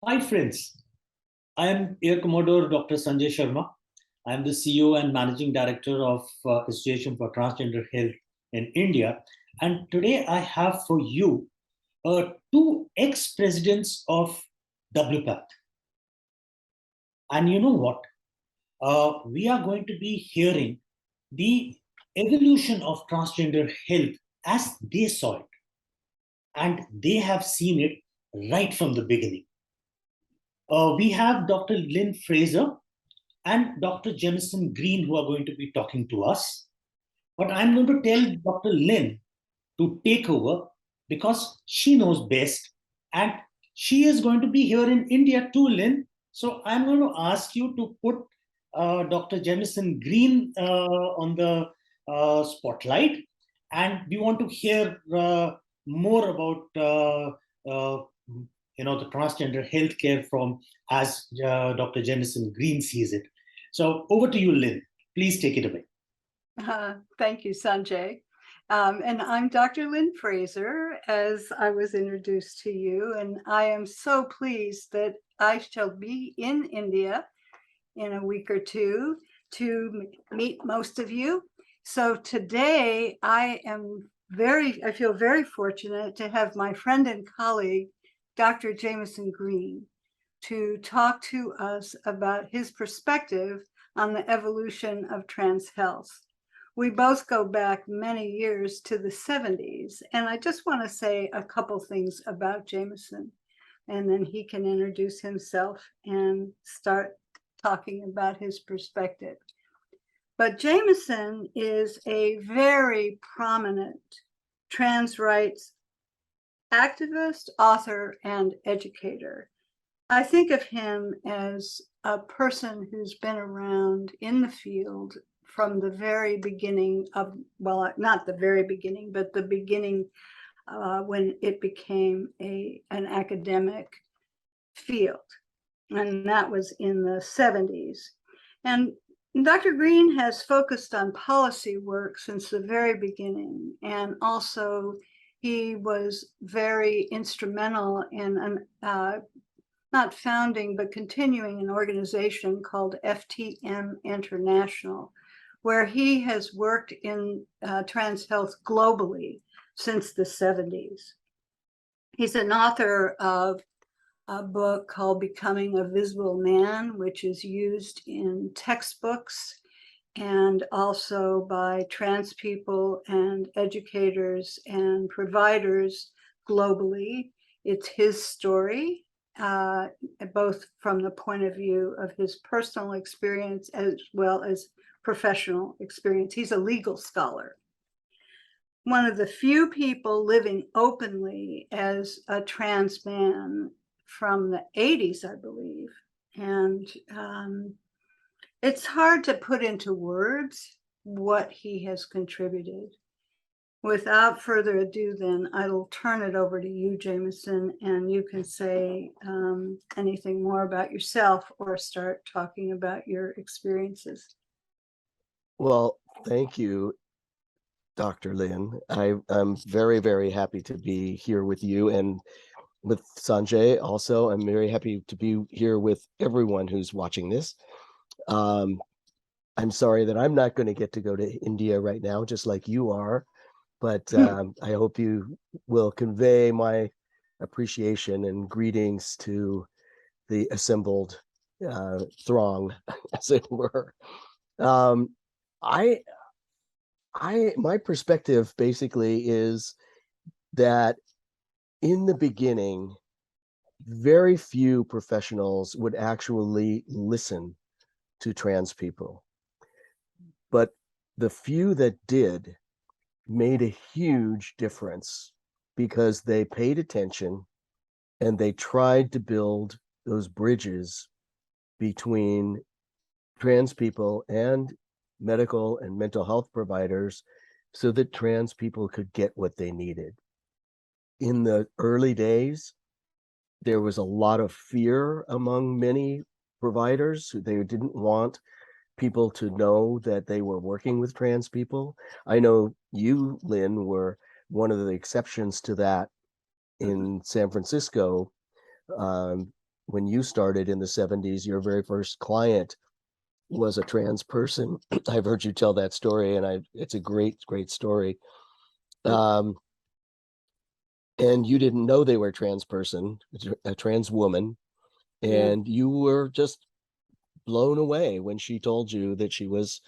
Hi, friends. I am Air Commodore Dr. Sanjay Sharma. I am the CEO and Managing Director of Association for Transgender Health in India. And today I have for you two ex-presidents of WPATH. And you know what? We are going to be hearing the evolution of transgender health as they saw it. And they have seen it right from the beginning. We have Dr. Lynn Fraser and Dr. Jamison Green who are going to be talking to us. But I'm going to tell Dr. Lynn to take over because she knows best and she is going to be here in India too, Lynn. So I'm going to ask you to put Dr. Jamison Green on the spotlight, and we want to hear more about the transgender healthcare from as Dr. Jamison Green sees it. So over to you, Lynn. Please take it away. Thank you, Sanjay. And I'm Dr. Lynn Fraser, as I was introduced to you, and I am so pleased that I shall be in India in a week or two to meet most of you. So today I feel very fortunate to have my friend and colleague, Dr. Jamison Green, to talk to us about his perspective on the evolution of trans health. We both go back many years to the 70s, and I just want to say a couple things about Jamison, and then he can introduce himself and start talking about his perspective. But Jamison is a very prominent trans rights activist, author, and educator. I think of him as a person who's been around in the field from the very beginning of, well, not the very beginning, but the beginning when it became an academic field. And that was in the 70s. And Dr. Green has focused on policy work since the very beginning. And also he was very instrumental in not founding, but continuing an organization called FTM International, where he has worked in trans health globally since the 70s. He's an author of a book called Becoming a Visible Man, which is used in textbooks and also by trans people and educators and providers globally. It's his story, both from the point of view of his personal experience as well as professional experience. He's a legal scholar. One of the few people living openly as a trans man from the 80s, I believe. And it's hard to put into words what he has contributed. Without further ado, then, I'll turn it over to you, Jamison, and you can say anything more about yourself or start talking about your experiences. Well, thank you, Dr. Lynn. I'm very, very happy to be here with you and with Sanjay also. I'm very happy to be here with everyone who's watching this. I'm sorry that I'm not going to get to go to India right now, just like you are, but I hope you will convey my appreciation and greetings to the assembled throng, as it were. My perspective basically is that in the beginning, very few professionals would actually listen to trans people. But the few that did made a huge difference because they paid attention and they tried to build those bridges between trans people and medical and mental health providers so that trans people could get what they needed. In the early days, there was a lot of fear among many providers. They didn't want people to know that they were working with trans people. I know you, Lynn, were one of the exceptions to that in San Francisco. when you started in the 70s, your very first client was a trans person. I've heard you tell that story, and it's a great story. And you didn't know they were a trans person, a trans woman, and you were just blown away when she told you that she was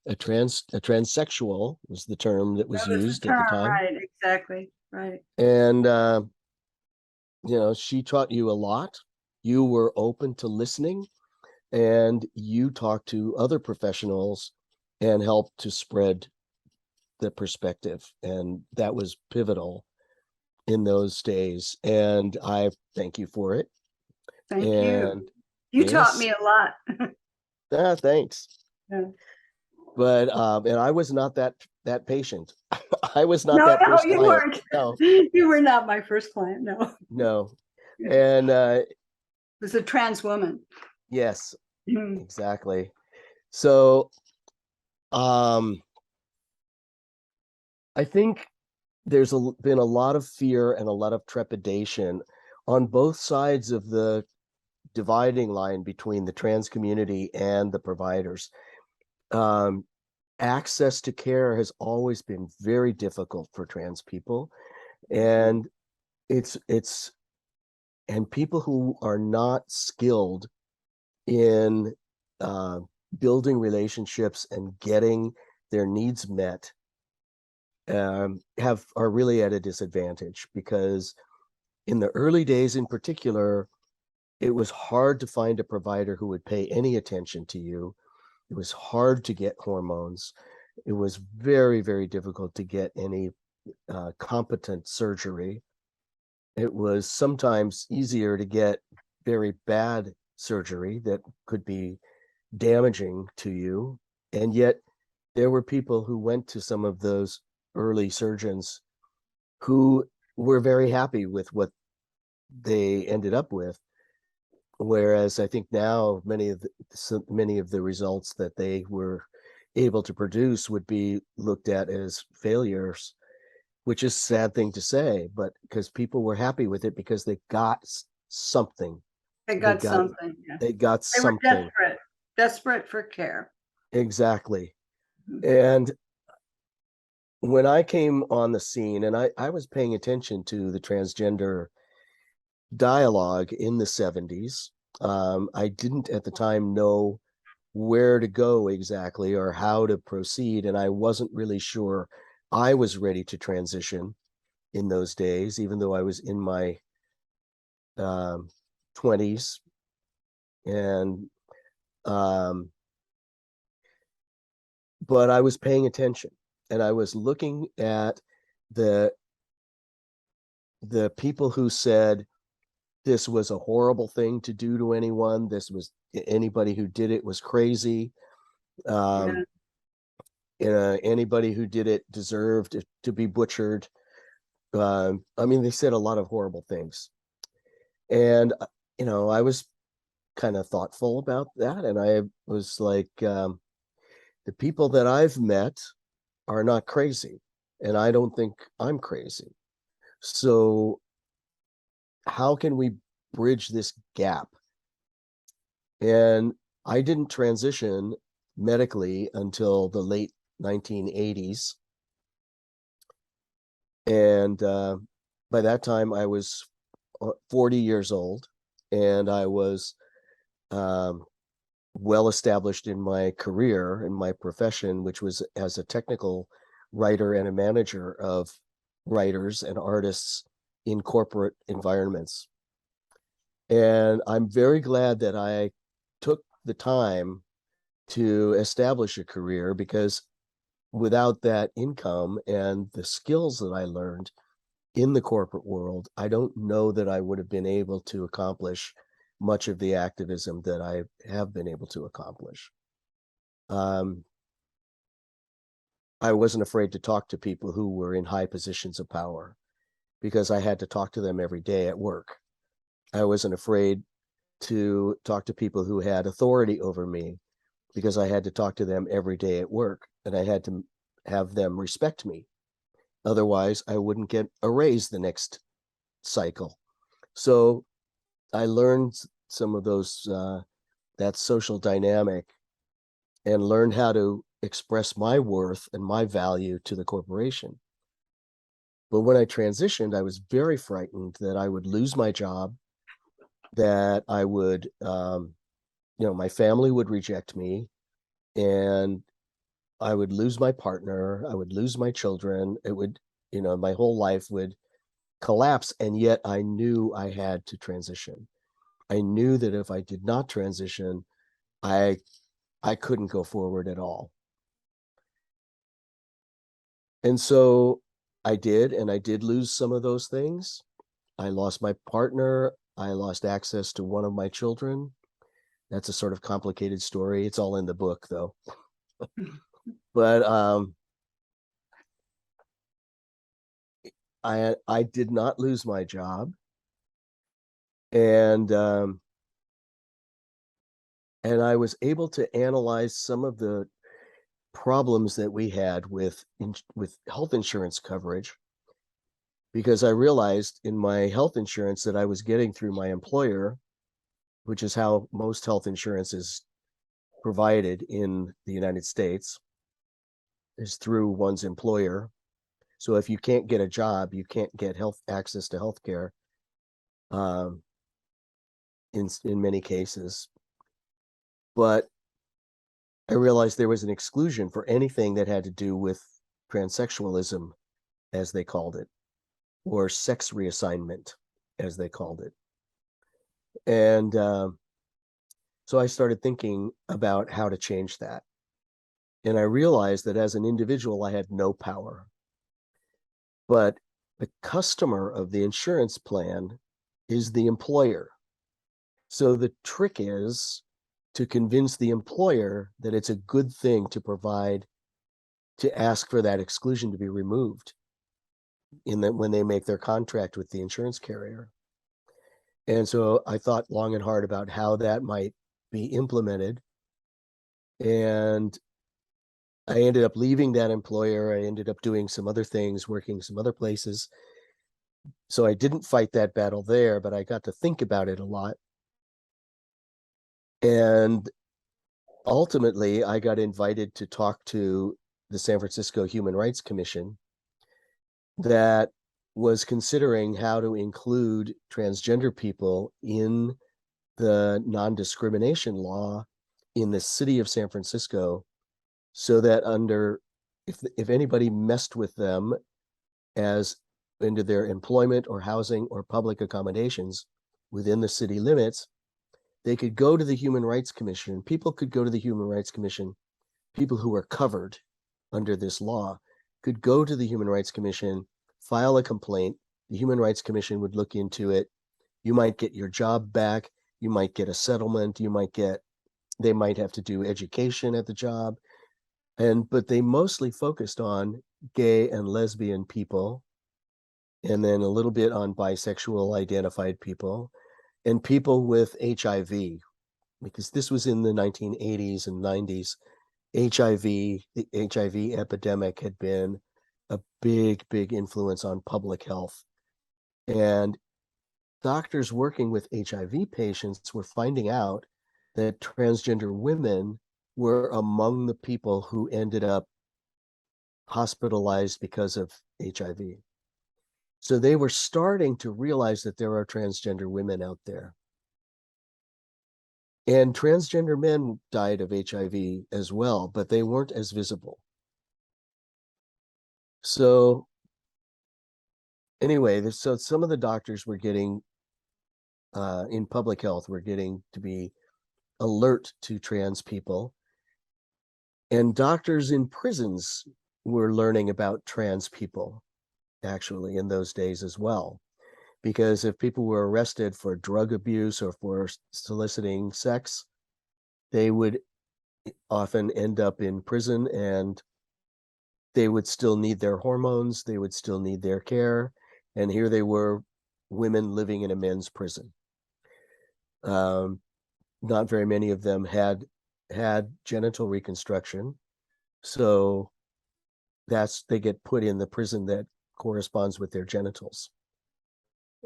a transsexual was the term that was used at the time. Right, exactly, right. And she taught you a lot. You were open to listening, and you talked to other professionals and helped to spread the perspective. And that was pivotal in those days. And I thank you for it. Thank And you. You taught me a lot. Thanks. Yeah. But and I was not that patient. I was not No, that first you client. weren't. No, You were not my first client. No, no. And it was a trans woman. yes, Mhm. exactly. So I think there's been a lot of fear and a lot of trepidation on both sides of the dividing line between the trans community and the providers. Access to care has always been very difficult for trans people, and and people who are not skilled in building relationships and getting their needs met are really at a disadvantage, because in the early days in particular, it was hard to find a provider who would pay any attention to you. It was hard to get hormones. It was very, very difficult to get any competent surgery. It was sometimes easier to get very bad surgery that could be damaging to you. And yet there were people who went to some of those early surgeons who were very happy with what they ended up with. Whereas I think now many of the results that they were able to produce would be looked at as failures, which is a sad thing to say, but because people were happy with it because they got something. They got something. Yeah. They got They were something. desperate for care. Exactly. And when I came on the scene, and I was paying attention to the transgender dialogue in the 70s, I didn't at the time know where to go exactly or how to proceed, and I wasn't really sure I was ready to transition in those days, even though I was in my 20s. And but I was paying attention, and I was looking at the people who said this was a horrible thing to do to anyone. This was anybody who did it was crazy. Anybody who did it deserved to be butchered. I mean, they said a lot of horrible things. And, I was kind of thoughtful about that. And I was like, the people that I've met are not crazy. And I don't think I'm crazy. So how can we bridge this gap? And I didn't transition medically until the late 1980s. And by that time, I was 40 years old, and I was well established in my career, in my profession, which was as a technical writer and a manager of writers and artists in corporate environments. And I'm very glad that I took the time to establish a career, because without that income and the skills that I learned in the corporate world, I don't know that I would have been able to accomplish much of the activism that I have been able to accomplish. I wasn't afraid to talk to people who were in high positions of power, because I had to talk to them every day at work. I wasn't afraid to talk to people who had authority over me, because I had to talk to them every day at work, and I had to have them respect me. Otherwise, I wouldn't get a raise the next cycle. So I learned some of those that social dynamic and learned how to express my worth and my value to the corporation. But when I transitioned, I was very frightened that I would lose my job, that I would, my family would reject me, and I would lose my partner, I would lose my children. It would, my whole life would collapse. And yet I knew I had to transition. I knew that if I did not transition, I couldn't go forward at all. And so I did, and I did lose some of those things. I lost my partner. I lost access to one of my children. That's a sort of complicated story. It's all in the book, though. But I did not lose my job, and I was able to analyze some of the problems that we had with health insurance coverage, because I realized in my health insurance that I was getting through my employer, which is how most health insurance is provided in the United States, is through one's employer. So if you can't get a job, you can't get access to health care in many cases. But I realized there was an exclusion for anything that had to do with transsexualism, as they called it, or sex reassignment, as they called it. And so I started thinking about how to change that. And I realized that as an individual, I had no power. But the customer of the insurance plan is the employer. So the trick is to convince the employer that it's a good thing to ask for that exclusion to be removed when they make their contract with the insurance carrier. And so I thought long and hard about how that might be implemented. And I ended up leaving that employer. I ended up doing some other things, working some other places. So I didn't fight that battle there, but I got to think about it a lot. And ultimately, I got invited to talk to the San Francisco Human Rights Commission that was considering how to include transgender people in the non-discrimination law in the city of San Francisco, so that if anybody messed with them as into their employment or housing or public accommodations within the city limits, they could go to the Human Rights Commission. People could go to the Human Rights Commission. People who are covered under this law could go to the Human Rights Commission, file a complaint. The Human Rights Commission would look into it. You might get your job back. You might get a settlement. They might have to do education at the job. But they mostly focused on gay and lesbian people, and then a little bit on bisexual identified people, and people with HIV, because this was in the 1980s and 90s. The HIV epidemic had been a big, big influence on public health. And doctors working with HIV patients were finding out that transgender women were among the people who ended up hospitalized because of HIV. So they were starting to realize that there are transgender women out there. And transgender men died of HIV as well, but they weren't as visible. So anyway, so some of the doctors were getting, in public health, were getting to be alert to trans people. And doctors in prisons were learning about trans people, actually, in those days as well. Because if people were arrested for drug abuse or for soliciting sex, they would often end up in prison, and they would still need their hormones, they would still need their care. And here they were, women living in a men's prison. Not very many of them had genital reconstruction. So they get put in the prison that corresponds with their genitals.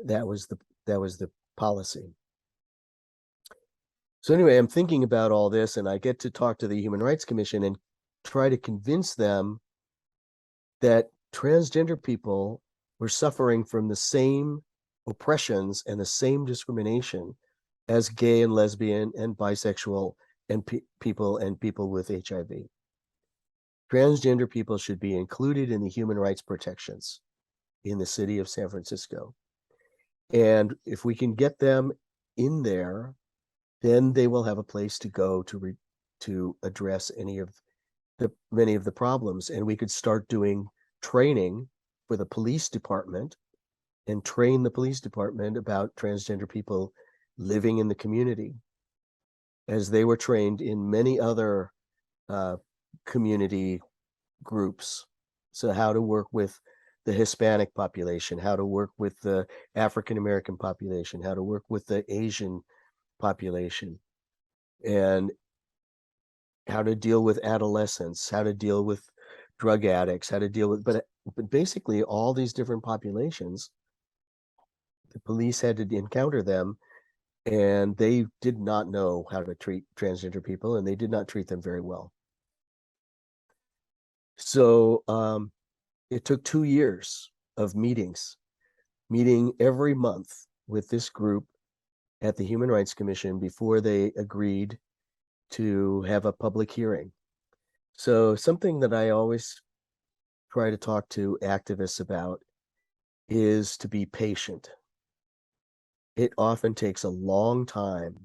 That was the policy. So anyway, I'm thinking about all this, and I get to talk to the Human Rights Commission and try to convince them that transgender people were suffering from the same oppressions and the same discrimination as gay and lesbian and bisexual and people with HIV. Transgender people should be included in the human rights protections in the city of San Francisco. And if we can get them in there, then they will have a place to go to address many of the problems. And we could start doing training for the police department and train the police department about transgender people living in the community, as they were trained in many other community groups. So how to work with the Hispanic population, how to work with the African American population, how to work with the Asian population, and how to deal with adolescents, how to deal with drug addicts, how to deal with, but basically all these different populations, the police had to encounter them, and they did not know how to treat transgender people, and they did not treat them very well. So it took 2 years of meeting every month with this group at the Human Rights Commission before they agreed to have a public hearing. So something that I always try to talk to activists about is to be patient. It often takes a long time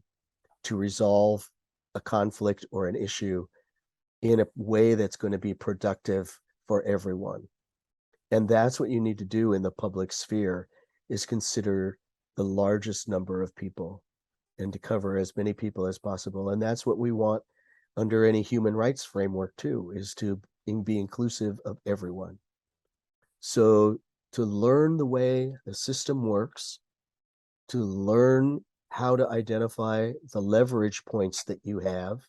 to resolve a conflict or an issue in a way that's going to be productive for everyone. And that's what you need to do in the public sphere, is consider the largest number of people and to cover as many people as possible. And that's what we want under any human rights framework too, is to be inclusive of everyone. So to learn the way the system works, to learn how to identify the leverage points that you have,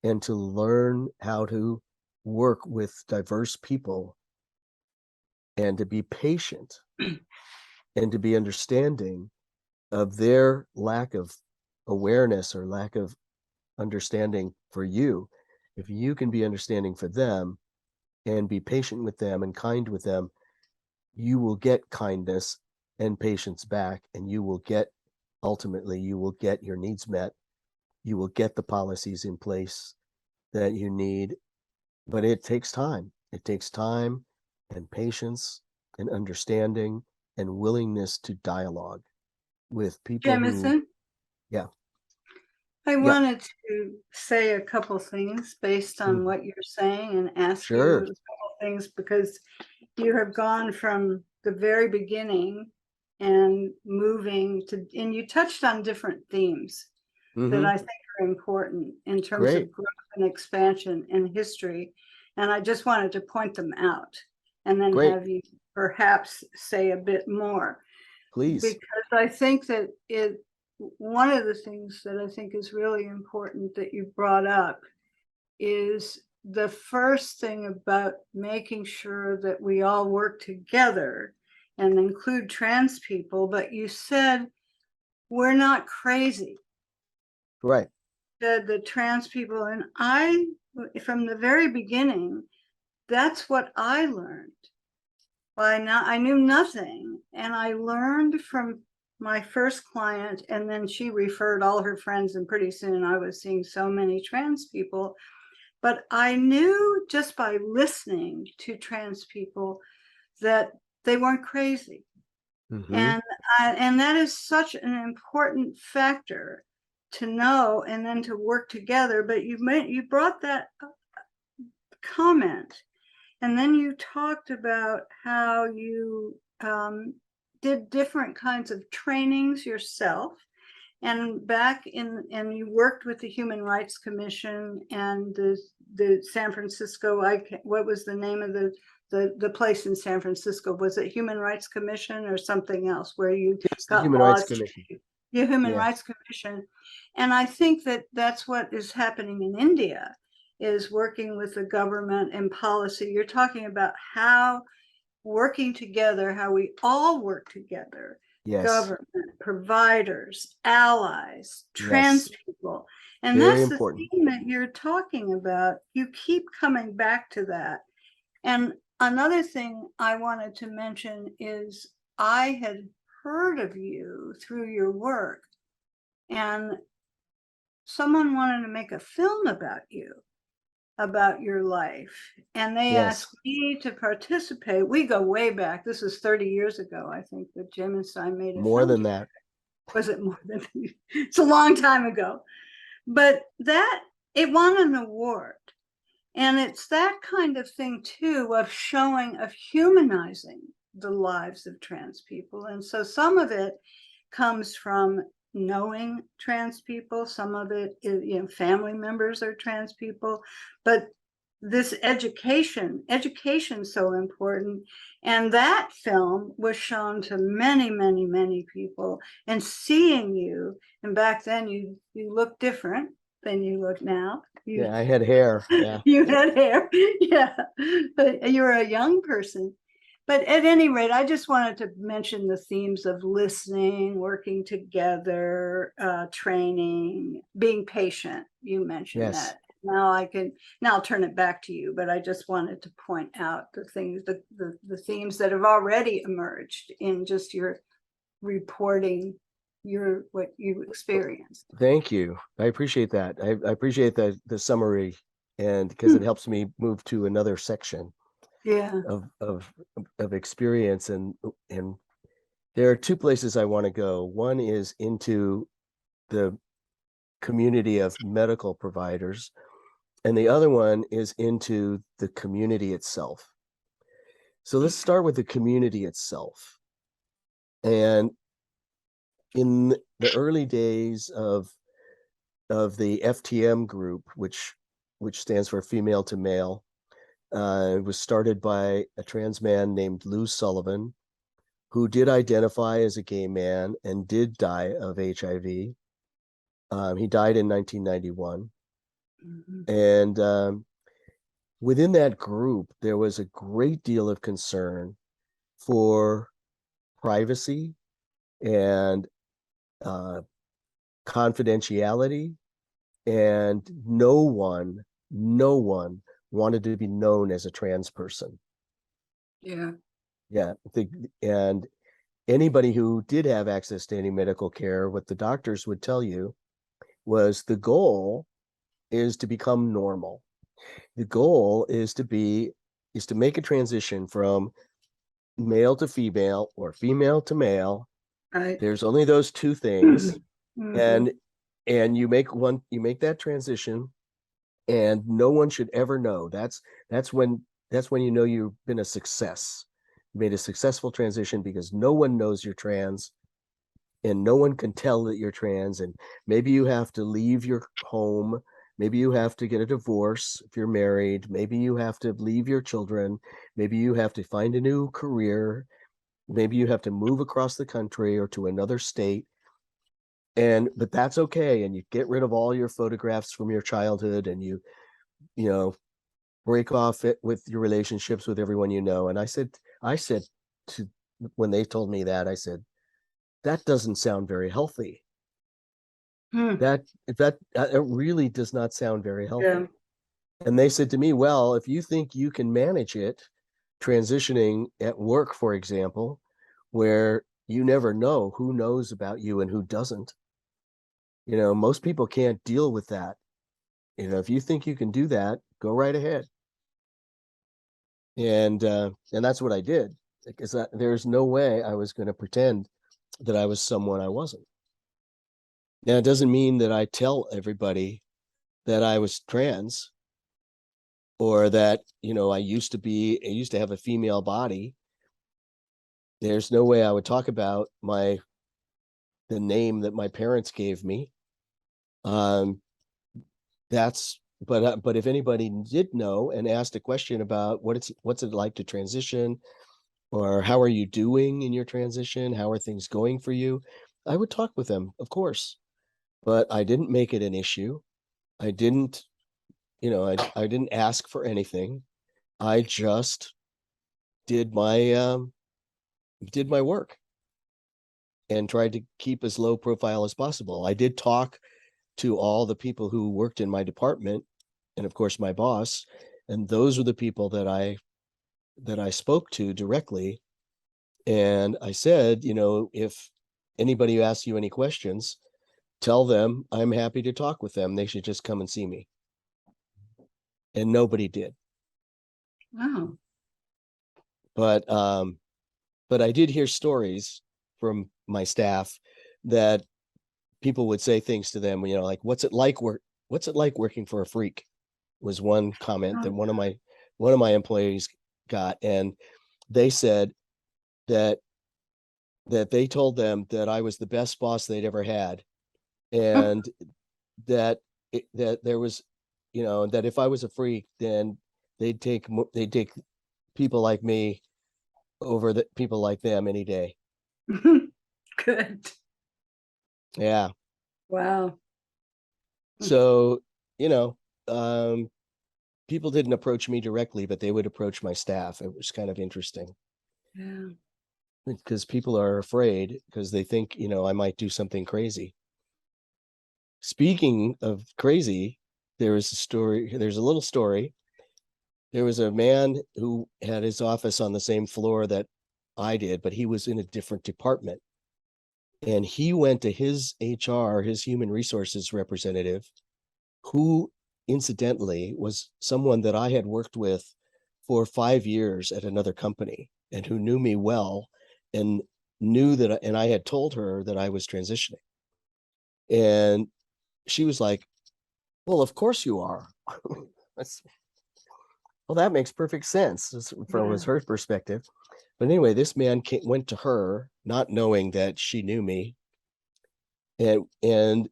and to learn how to work with diverse people, and to be patient and to be understanding of their lack of awareness or lack of understanding for you. If you can be understanding for them and be patient with them and kind with them, you will get kindness and patience back, and you will get, ultimately, you will get your needs met. You will get the policies in place that you need, but it takes time. It takes time and patience and understanding and willingness to dialogue with people who, Jamison, yeah, I yeah, wanted to say a couple things based on what you're saying and ask you sure. a couple things, because you have gone from the very beginning and moving to, and you touched on different themes that I think are important in terms Great, of growth and expansion in history. And I just wanted to point them out and then great, have you perhaps say a bit more, please. because I think that one of the things that I think is really important that you brought up is the first thing about making sure that we all work together and include trans people. But you said we're not crazy. Right, The trans people, and I, from the very beginning, that's what I learned. I knew nothing, and I learned from my first client, and then she referred all her friends, and pretty soon I was seeing so many trans people. But I knew just by listening to trans people that they weren't crazy. And that is such an important factor to know and then to work together. But you brought that comment, and then you talked about how you did different kinds of trainings yourself, and you worked with the Human Rights Commission and the San Francisco, what was the name of the place in San Francisco? Was it Human Rights Commission or something else, where you it's the got Human Rights laws? Commission. The Human Yeah, Rights Commission. And I think that that's what is happening in India, is working with the government and policy. You're talking about how working together, how we all work together Yes. government, providers, allies, trans Yes. people. And Very that's the important. theme that you're talking about. You keep coming back to that. And another thing I wanted to mention is I had heard of you through your work, and someone wanted to make a film about you, about your life. And they Yes. asked me to participate. We go way back. This is 30 years ago, I think, that Jamison made a More film. than that. Was it more than it's a long time ago. But that it won an award. And it's that kind of thing too, of showing, of humanizing the lives of trans people. And so some of it comes from knowing trans people, some of it is, you know, family members are trans people, but this education is so important. And that film was shown to many, many, many people, and seeing you, and back then you look different than you look now. Yeah, I had hair. Yeah. You had hair. Yeah, but you're a young person. But at any rate, I just wanted to mention the themes of listening, working together, training, being patient. You mentioned Yes. that. Now I'll turn it back to you, but I just wanted to point out the things, the themes that have already emerged in just your reporting, what you experienced. Thank you. I appreciate that. I appreciate the summary, and because it helps me move to another section Yeah. of experience, and there are two places I want to go. One is into the community of medical providers, and the other one is into the community itself. So let's start with the community itself. And in the early days of the FTM group, which stands for female to male, it was started by a trans man named Lou Sullivan, who did identify as a gay man and did die of HIV. He died in 1991. Mhm. And within that group, there was a great deal of concern for privacy and confidentiality, and no one wanted to be known as a trans person. Yeah. Yeah, and anybody who did have access to any medical care, what the doctors would tell you was the goal is to become normal. The goal is to make a transition from male to female or female to male. Right. There's only those two things. Mhm. And you make that transition, and no one should ever know. That's when you know you've been a success. You made a successful transition because no one knows you're trans, and no one can tell that you're trans. And maybe you have to leave your home. Maybe you have to get a divorce if you're married. Maybe you have to leave your children. Maybe you have to find a new career. Maybe you have to move across the country or to another state. But that's okay. And you get rid of all your photographs from your childhood, and you know, break off it with your relationships with everyone you know. And I said to when they told me that, I said, that doesn't sound very healthy. Hmm. That it really does not sound very healthy. Yeah. And they said to me, well, if you think you can manage it, transitioning at work, for example, where you never know who knows about you and who doesn't, most people can't deal with that. If you think you can do that, go right ahead. And that's what I did, because there's no way I was going to pretend that I was someone I wasn't. Now, it doesn't mean that I tell everybody that I was trans, or that I used to have a female body. There's no way I would talk about the name that my parents gave me. But if anybody did know and asked a question about what's it like to transition, or how are you doing in your transition, how are things going for you, I would talk with them, of course. But I didn't make it an issue. I didn't I didn't ask for anything. I just did my work. and tried to keep as low profile as possible. I did talk to all the people who worked in my department, and of course my boss, and those were the people that I spoke to directly. And I said, if anybody asks you any questions, tell them I'm happy to talk with them. They should just come and see me. And nobody did. Oh, But I did hear stories from my staff that people would say things to them, like, what's it like working for a freak, was one comment that one of my employees got. And they said that they told them that I was the best boss they'd ever had, and that that there was, that if I was a freak, then they'd take people like me over the people like them any day. good. Yeah. Wow. So, people didn't approach me directly, but they would approach my staff. It was kind of interesting. Yeah. Because people are afraid because they think, I might do something crazy. Speaking of crazy, there's a little story. There was a man who had his office on the same floor that I did, but he was in a different department. And he went to his HR, his human resources representative, who incidentally was someone that I had worked with for 5 years at another company, and who knew me well, and knew that, and I had told her that I was transitioning. And she was like, well, of course you are. Well, that makes perfect sense from her perspective. But anyway, this man went to her, not knowing that she knew me, and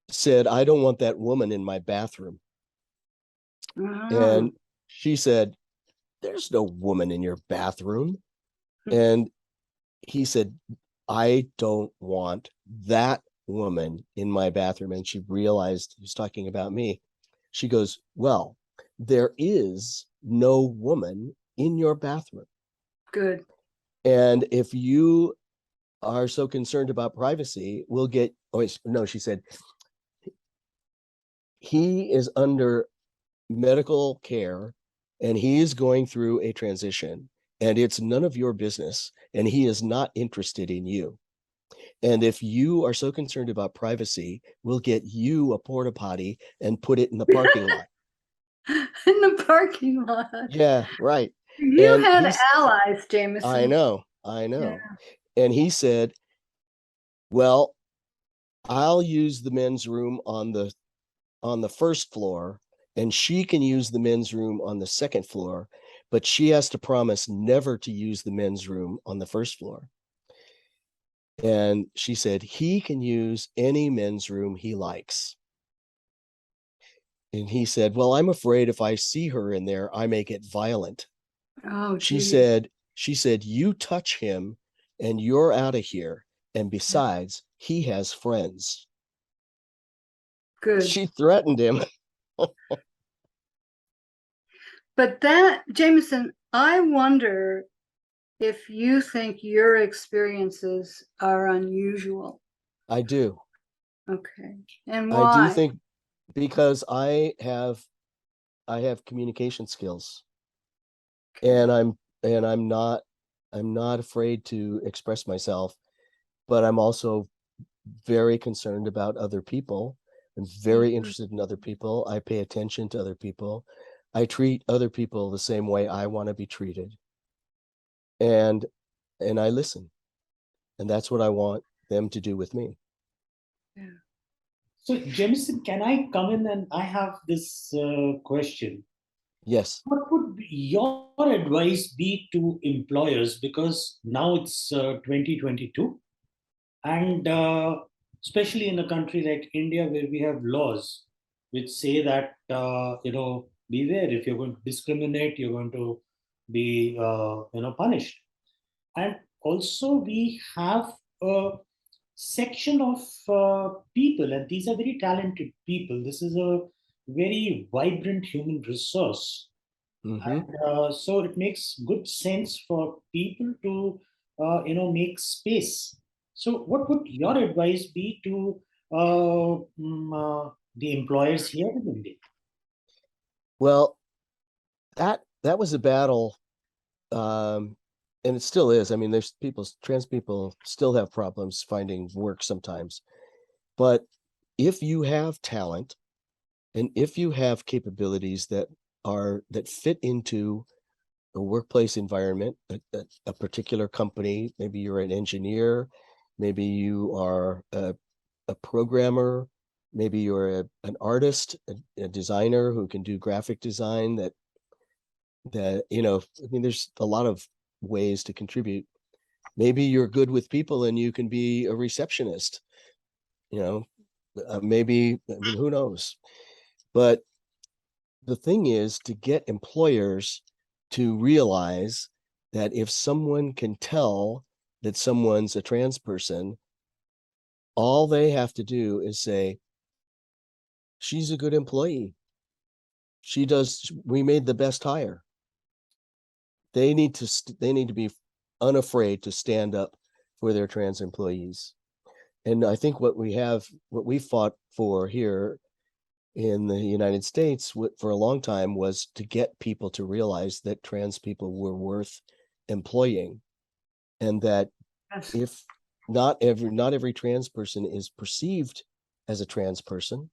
said, I don't want that woman in my bathroom. And she said, there's no woman in your bathroom. And he said, I don't want that woman in my bathroom. And she realized he was talking about me. She goes, well, there is no woman in your bathroom. Good. And if you are so concerned about privacy, we'll get, no, she said, he is under medical care and he is going through a transition, and it's none of your business, and he is not interested in you. And if you are so concerned about privacy, we'll get you a porta potty and put it in the parking lot. In the parking lot. Yeah, right. You And had allies, Jamison. I know. Yeah. And he said, well, I'll use the men's room on the first floor, and she can use the men's room on the second floor, but she has to promise never to use the men's room on the first floor. And she said, he can use any men's room he likes. And he said, well, I'm afraid if I see her in there, I may get violent. Oh, she said, you touch him and you're out of here. And besides, he has friends. good. She threatened him. But that, Jamison, I wonder if you think your experiences are unusual. I do. Okay. And why? I do think because I have communication skills. And I'm not afraid to express myself, but I'm also very concerned about other people. I'm very interested in other people. I pay attention to other people. I treat other people the same way I want to be treated. And I listen. And that's what I want them to do with me. Yeah. So, Jamison, can I come in? And I have this question. Yes. What would your advice be to employers? Because now it's 2022, and especially in a country like India, where we have laws which say that beware, if you're going to discriminate, you're going to be punished. And also we have a section of people, and these are very talented people. This is a very vibrant human resource. And so it makes good sense for people to make space So, what would your advice be to the employers here in India? Well, that was a battle, and it still is. I mean, there's trans people still have problems finding work sometimes. But if you have talent and if you have capabilities that fit into a workplace environment, a particular company, maybe you're an engineer, maybe you are a programmer, maybe you're an artist, a designer who can do graphic design that, I mean, there's a lot of ways to contribute. Maybe you're good with people and you can be a receptionist, you know, maybe, I mean, who knows? But the thing is to get employers to realize that if someone can tell that someone's a trans person, all they have to do is say, she's a good employee. We made the best hire. They need to be unafraid to stand up for their trans employees. And I think what we fought for here in the United States for a long time was to get people to realize that trans people were worth employing, and that Yes. if not every trans person is perceived as a trans person,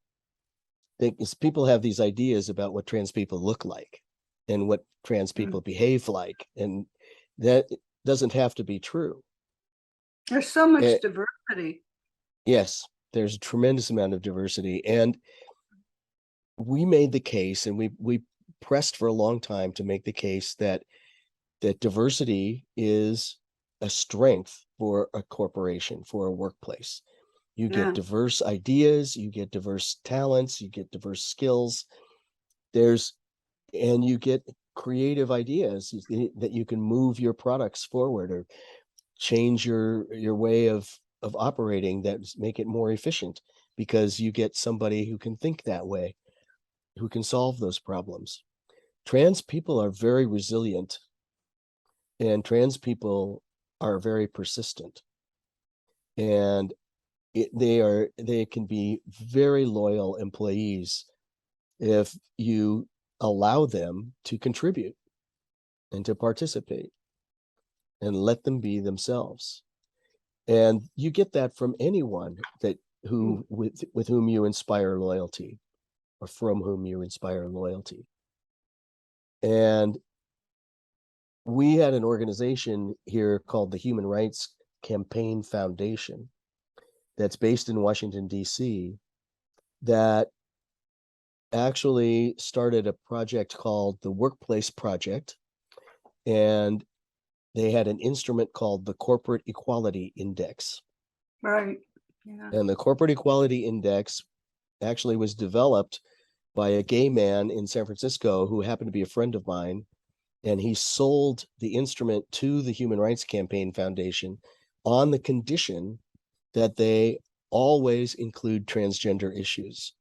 people have these ideas about what trans people look like and what trans people behave like, and that doesn't have to be true. There's so much diversity. Yes, there's a tremendous amount of diversity, and we made the case, and we pressed for a long time to make the case that diversity is a strength for a corporation, for a workplace. You get diverse ideas, you get diverse talents, you get diverse skills. And you get creative ideas that you can move your products forward or change your way of operating that make it more efficient, because you get somebody who can think that way, who can solve those problems. Trans people are very resilient, and trans people are very persistent, and they can be very loyal employees if you allow them to contribute and to participate and let them be themselves. And you get that from anyone with whom you inspire loyalty, or from whom you inspire loyalty. And we had an organization here called the Human Rights Campaign Foundation that's based in Washington, D.C., that actually started a project called the Workplace Project. And they had an instrument called the Corporate Equality Index. Right. Yeah. And the Corporate Equality Index actually was developed by a gay man in San Francisco who happened to be a friend of mine. And he sold the instrument to the Human Rights Campaign Foundation on the condition that they always include transgender issues.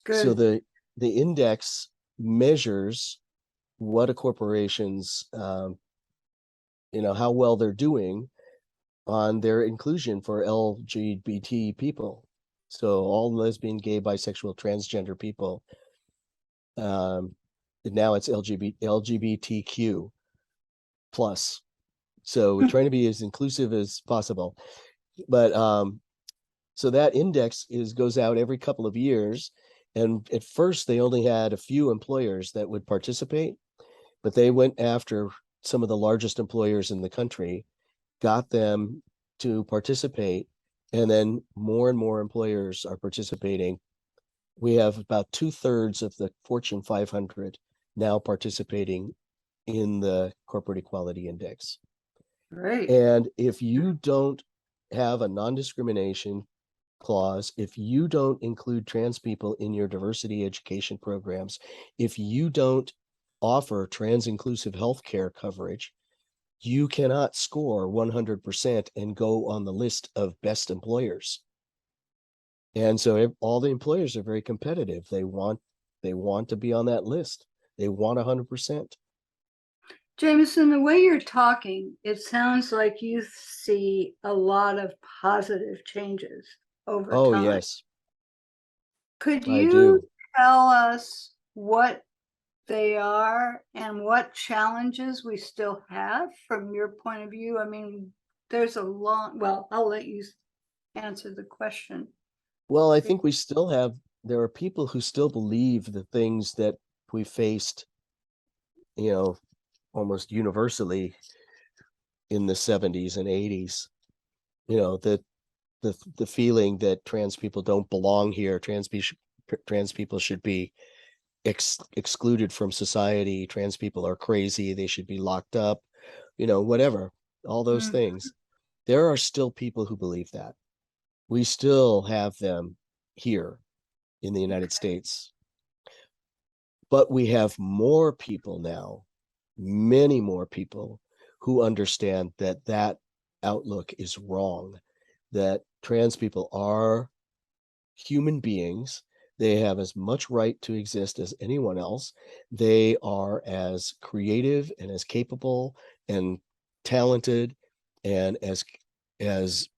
Good. So the index measures what a corporation's, how well they're doing on their inclusion for LGBT people. So all lesbian, gay, bisexual, transgender people. Now it's LGBTQ plus. So we're trying to be as inclusive as possible. But so that index goes out every couple of years. And at first they only had a few employers that would participate, but they went after some of the largest employers in the country, got them to participate, and then more and more employers are participating. We have about 2/3 of the Fortune 500 now participating in the Corporate Equality Index. Great. And if you don't have a non-discrimination clause, if you don't include trans people in your diversity education programs, if you don't offer trans inclusive healthcare coverage, you cannot score 100% and go on the list of best employers. And so all the employers are very competitive. They want to be on that list. They want 100%. Jamison, the way you're talking, it sounds like you see a lot of positive changes over Oh, time. yes, Could I you do. tell us what they are and what challenges we still have from your point of view? I mean, there's a long, well, I'll let you answer the question. Well, I think we still have, there are people who still believe the things that we faced, you know, almost universally in the 70s and 80s. You know, the feeling that trans people don't belong here, trans people should be excluded from society, trans people are crazy, they should be locked up, you know, whatever, all those Mm. things. There are still people who believe that. We still have them here in the United States. But we have more people now, many more people who understand that that outlook is wrong, that trans people are human beings. They have as much right to exist as anyone else. They are as creative and as capable and talented and as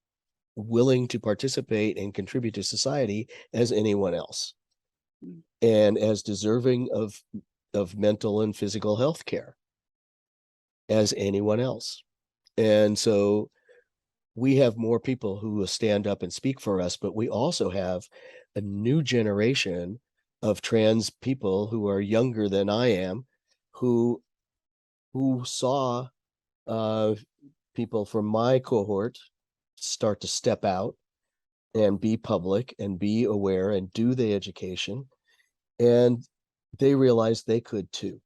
willing to participate and contribute to society as anyone else, and as deserving of mental and physical health care as anyone else. And so we have more people who will stand up and speak for us, but we also have a new generation of trans people who are younger than I am, who saw people from my cohort start to step out and be public and be aware and do the education, and they realized they could too.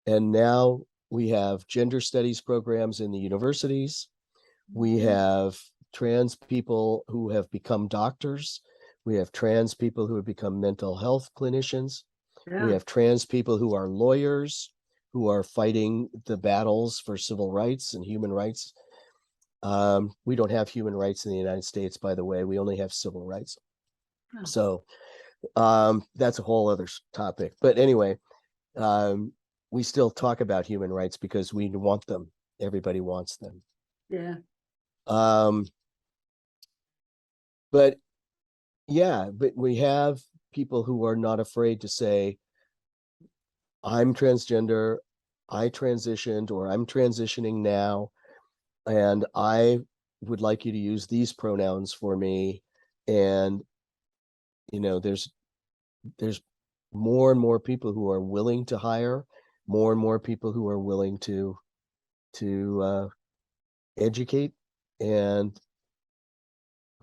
And now we have gender studies programs in the universities. We have trans people who have become doctors. We have trans people who have become mental health clinicians. We Yeah. have trans people who are lawyers, who are fighting the battles for civil rights and human rights. We don't have human rights in the United States, by the way. We only have civil rights. Oh. So that's a whole other topic. But anyway, we still talk about human rights because we want them. Everybody wants them. Yeah. But yeah, but we have people who are not afraid to say, I'm transgender, I transitioned, or I'm transitioning now, and I would like you to use these pronouns for me. And you know, there's more and more people who are willing to hire, more and more people who are willing to educate, and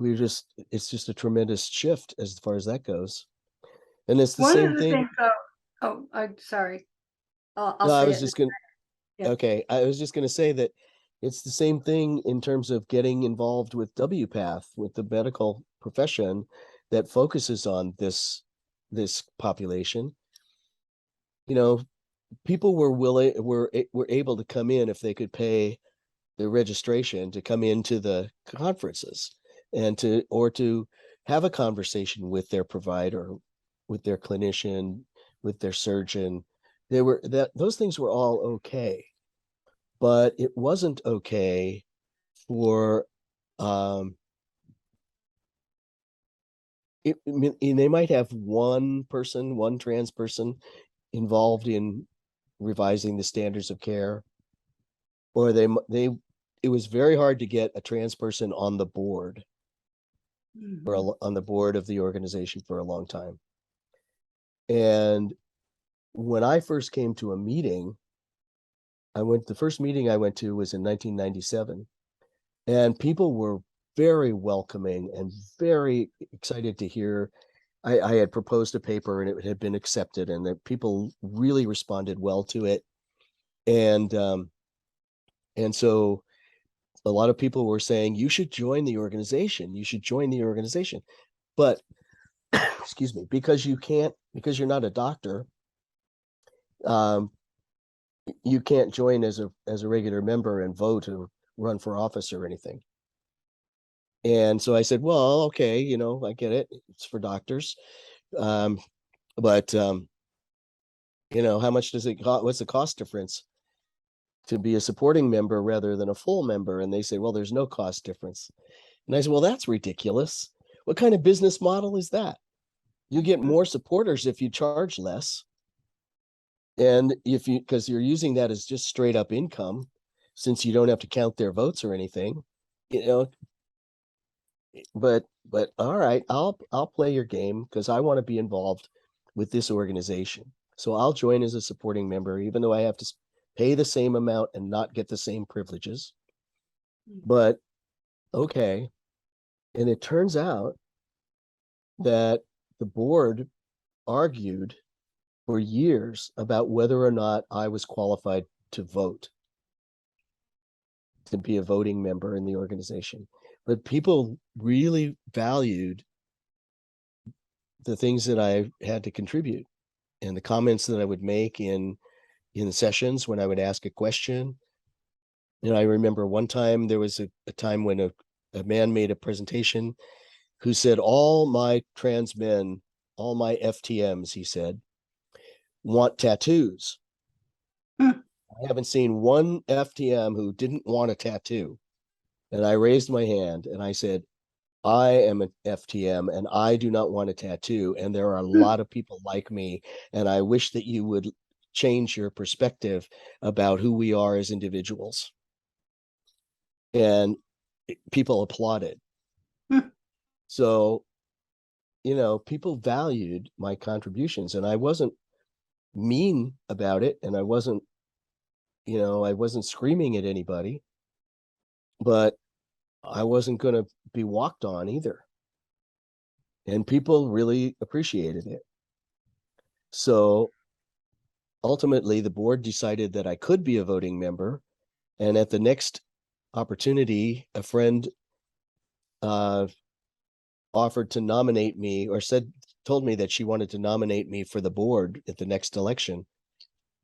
it's just a tremendous shift as far as that goes. And it's the One same of the thing. things, oh, I'm sorry. I'll No, I say was it. just gonna Yeah. Okay, I was just gonna say that it's the same thing in terms of getting involved with WPATH, with the medical profession that focuses on this population. You know, people were able to come in if they could pay the registration to come into the conferences, and to have a conversation with their provider, with their clinician, with their surgeon. Those things were all okay, but it wasn't okay for um they might have one trans person involved in revising the standards of care, or they it was very hard to get a trans person on the board, Mhm. on the board of the organization for a long time. And when I first came to a meeting, the first meeting I went to was in 1997, and people were very welcoming and very excited to hear. I had proposed a paper and it had been accepted, and that people really responded well to it. And so a lot of people were saying, you should join the organization. You should join the organization. But excuse me, because you're not a doctor, um, you can't join as a regular member and vote or run for office or anything. And so I said, well, okay, you know, I get it. It's for doctors. Um, but you know, how much does it cost? What's the cost difference? to be a supporting member rather than a full member. And they say, well, there's no cost difference. And I said, well, that's ridiculous. What kind of business model is that? You get more supporters if you charge less. And if you, because you're using that as just straight up income, since you don't have to count their votes or anything, you know. But all right, I'll play your game because I want to be involved with this organization. So I'll join as a supporting member, even though I have to pay the same amount and not get the same privileges. But okay. And it turns out that the board argued for years about whether or not I was qualified to vote, to be a voting member in the organization. But people really valued the things that I had to contribute and the comments that I would make in the sessions when I would ask a question. You know, I remember one time there was a time when a man made a presentation who said, all my trans men, all my FTMs, he said, want tattoos. I haven't seen one FTM who didn't want a tattoo. And I raised my hand and I said, I am an FTM and I do not want a tattoo. And there are a lot of people like me. And I wish that you would change your perspective about who we are as individuals. And people applauded. So, you know, people valued my contributions, and I wasn't mean about it. And I wasn't, you know, I wasn't screaming at anybody, but I wasn't going to be walked on either. And people really appreciated it. So ultimately, the board decided that I could be a voting member. And at the next opportunity, a friend offered to nominate me, or told me that she wanted to nominate me for the board at the next election.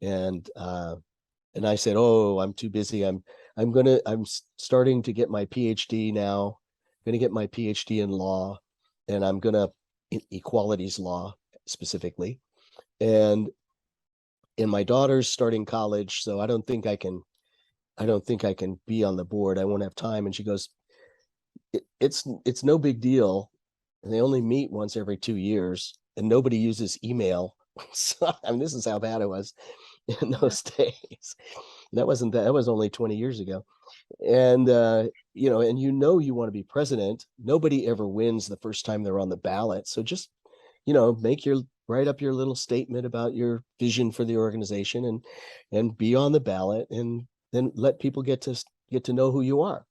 And I said, oh, I'm too busy. I'm starting to get my PhD now. I'm going to get my PhD in law, and I'm going to equalities law specifically. And my daughter's starting college, so I don't think I can be on the board. I won't have time. And she goes, it's no big deal. And they only meet once every 2 years, and nobody uses email. So, I mean, this is how bad it was in those days. That was only 20 years ago. And you know, and you want to be president. Nobody ever wins the first time they're on the ballot. So just, you know, write up your little statement about your vision for the organization and be on the ballot, and then let people get to know who you are.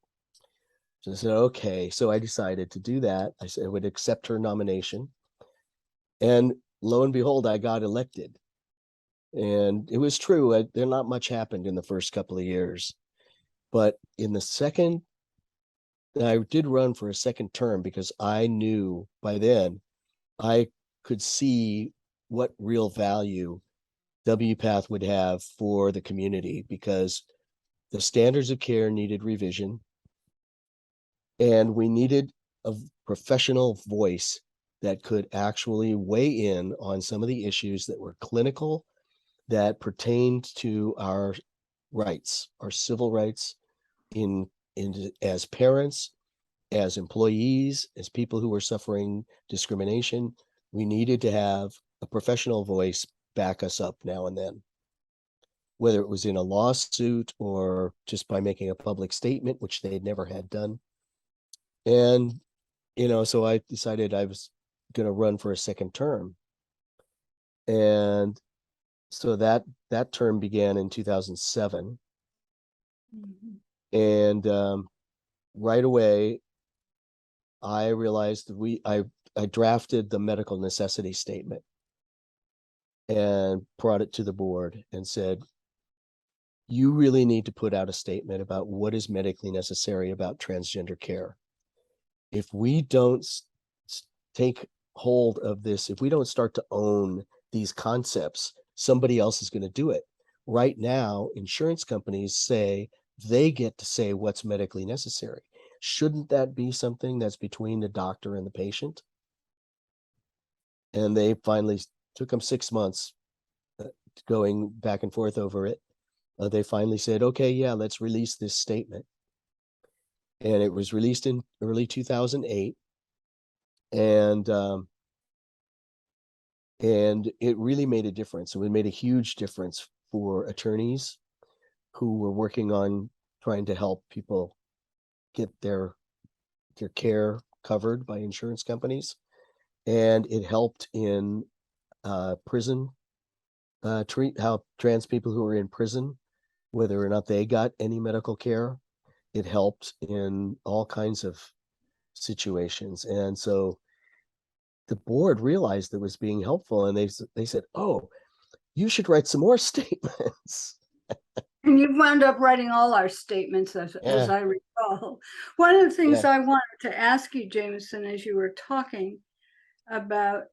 So I said, okay. So I decided to do that. I said I would accept her nomination. And lo and behold, I got elected. And it was true. There not much happened in the first couple of years. But in the second, I did run for a second term because I knew by then I could see what real value WPATH would have for the community, because the standards of care needed revision. And we needed a professional voice that could actually weigh in on some of the issues that were clinical, that pertained to our rights, our civil rights, in as parents, as employees, as people who were suffering discrimination. We needed to have a professional voice back us up now and then, whether it was in a lawsuit or just by making a public statement, which they had never had done. And, you know, so I decided I was going to run for a second term. And so that term began in 2007. And right away, I realized that I drafted the medical necessity statement and brought it to the board and said, you really need to put out a statement about what is medically necessary about transgender care. If we don't take hold of this, if we don't start to own these concepts, somebody else is going to do it. Right now, insurance companies say they get to say what's medically necessary. Shouldn't that be something that's between the doctor and the patient? And they finally took them 6 months going back and forth over it. they finally said, okay, yeah, let's release this statement. And it was released in early 2008. And it really made a difference. It made a huge difference for attorneys who were working on trying to help people get their care covered by insurance companies. And it helped in prison treat how trans people who were in prison, whether or not they got any medical care. It helped in all kinds of situations. And so the board realized it was being helpful, and they said, oh, you should write some more statements. And you wound up writing all our statements, as Yeah. I recall. One of the things Yeah. I wanted to ask you, Jamison, as you were talking about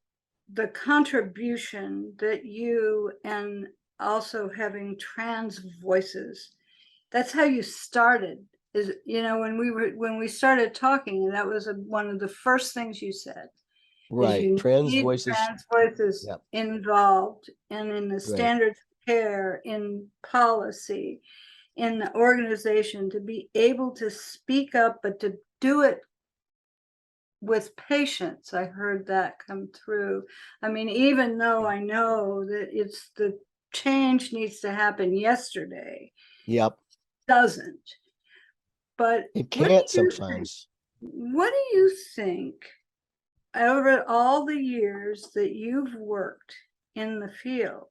the contribution that you, and also having trans voices, that's how you started. Is, you know, when we started talking, that was one of the first things you said. Right. You Trans need voices. trans voices Yep. involved, and in the standards of care, in policy, in the organization, to be able to speak up, but to do it with patience. I heard that come through. I mean, even though I know that it's the change needs to happen yesterday, Yep. doesn't. But It can't sometimes. what do you think, over all the years that you've worked in the field,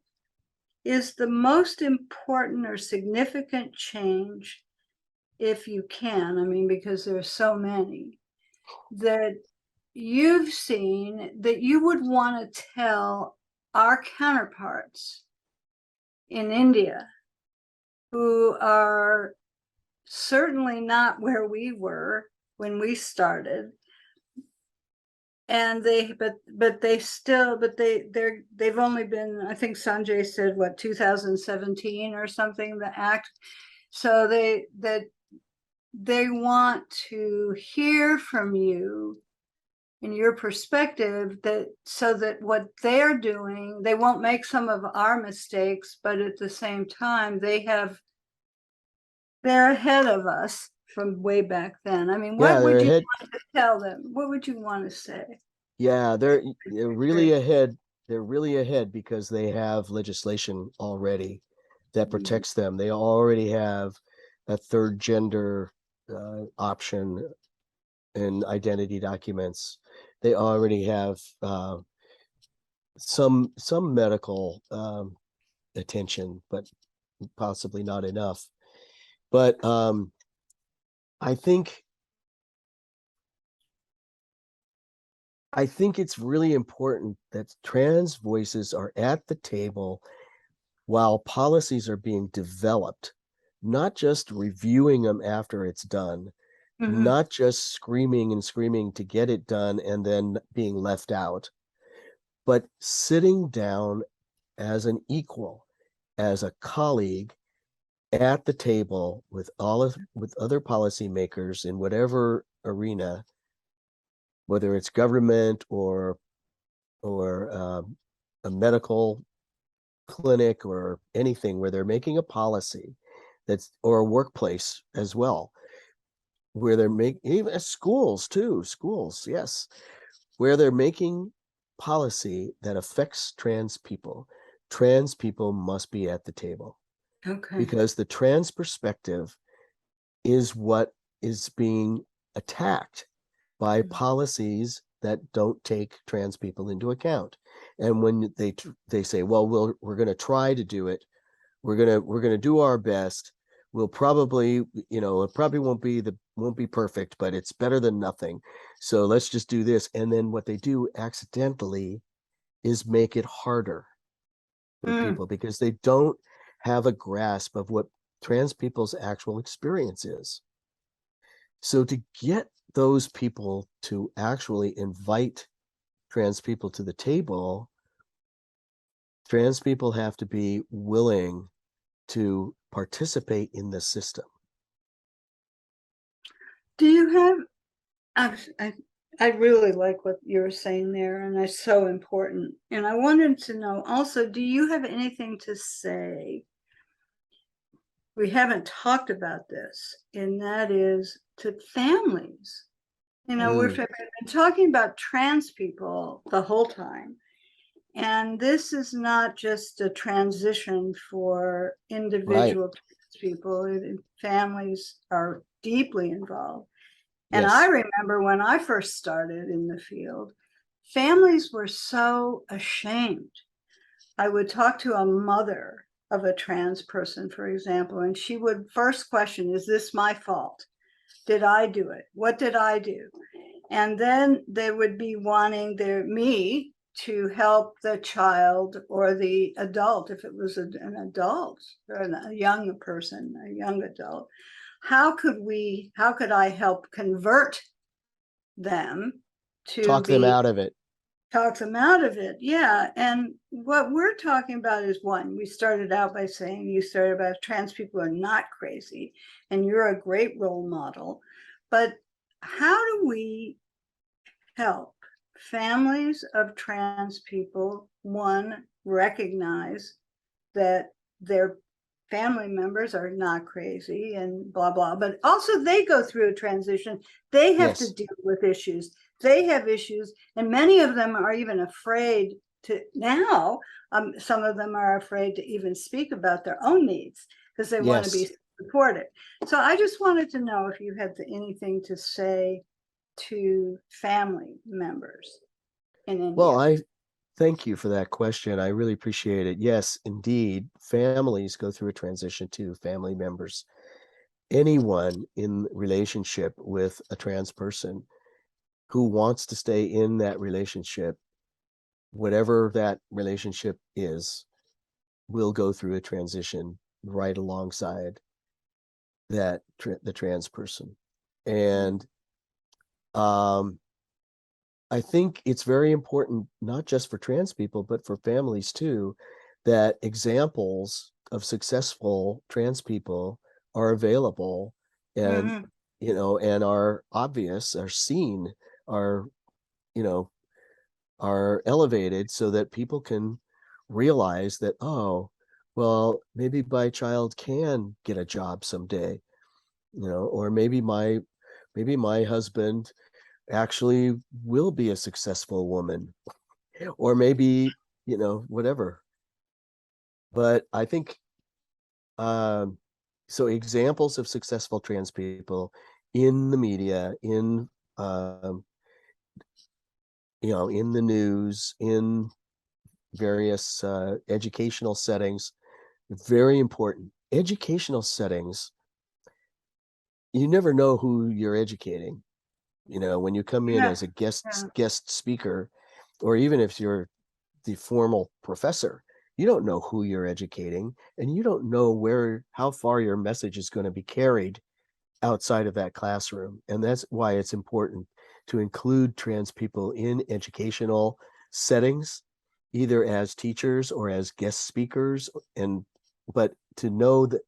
is the most important or significant change, if you can, I mean, because there are so many, that you've seen that you would want to tell our counterparts in India, who are certainly not where we were when we started, and they've only been, I think Sanjay said, what, 2017 or something, the act. So they want to hear from you in your perspective, that so that what they're doing, they won't make some of our mistakes, but at the same time, they're ahead of us from way back then. I mean, what would you want to tell them? What would you want to say? Yeah, they're really ahead. They're really ahead because they have legislation already that protects them. They already have a third gender option in identity documents. They already have some medical attention, but possibly not enough. But I think it's really important that trans voices are at the table while policies are being developed, not just reviewing them after it's done, not just screaming and screaming to get it done and then being left out, but sitting down as an equal, as a colleague at the table with other policymakers in whatever arena, whether it's government or a medical clinic or anything, where they're making a policy or a workplace as well, where they're making, even schools, yes, where they're making policy that affects trans people. Trans people must be at the table. Okay. Because the trans perspective is what is being attacked by policies that don't take trans people into account. And when they say, well, we're going to try to do it, we're going to do our best, we'll probably, it probably won't be perfect, but it's better than nothing, so let's just do this. And then what they do accidentally is make it harder for people, because they don't have a grasp of what trans people's actual experience is. So to get those people to actually invite trans people to the table, trans people have to be willing to participate in the system. Do you have, I really like what you were saying there, and that's so important. And I wanted to know also, do you have anything to say we haven't talked about this, and that is to families. You know, we've been talking about trans people the whole time. And this is not just a transition for individual trans people. Families are deeply involved. And I remember when I first started in the field, families were so ashamed. I would talk to a mother of a trans person, for example, and she would first question, is this my fault? Did I do it? What did I do? And then they would be wanting me to help the child or the adult, if it was an adult or a young person, a young adult. How could I help convert them to talk them out of it? Talk them out of it, yeah. And what we're talking about is, one, we started out by saying, you started about trans people are not crazy, and you're a great role model. But how do we help families of trans people, one, recognize that their family members are not crazy and blah, blah, but also they go through a transition. They have to deal with issues. They have issues, and many of them are even afraid to now. Some of them are afraid to even speak about their own needs because they want to be supported. So I just wanted to know if you had anything to say to family members in India. Well, I thank you for that question. I really appreciate it. Yes, indeed, families go through a transition to family members. Anyone in relationship with a trans person who wants to stay in that relationship, whatever that relationship is, will go through a transition right alongside that the trans person. And I think it's very important, not just for trans people, but for families too, that examples of successful trans people are available and, you know, and are obvious, are seen, are, you know, are elevated so that people can realize that, oh, well, maybe my child can get a job someday, you know, or maybe my husband actually will be a successful woman, or maybe, you know, whatever. But I think so examples of successful trans people in the media, in you know, in the news, in various educational settings, very important. Educational settings, you never know who you're educating. You know, when you come in as a guest speaker, or even if you're the formal professor, you don't know who you're educating, and you don't know how far your message is going to be carried outside of that classroom. And that's why it's important to include trans people in educational settings, either as teachers or as guest speakers. But to know that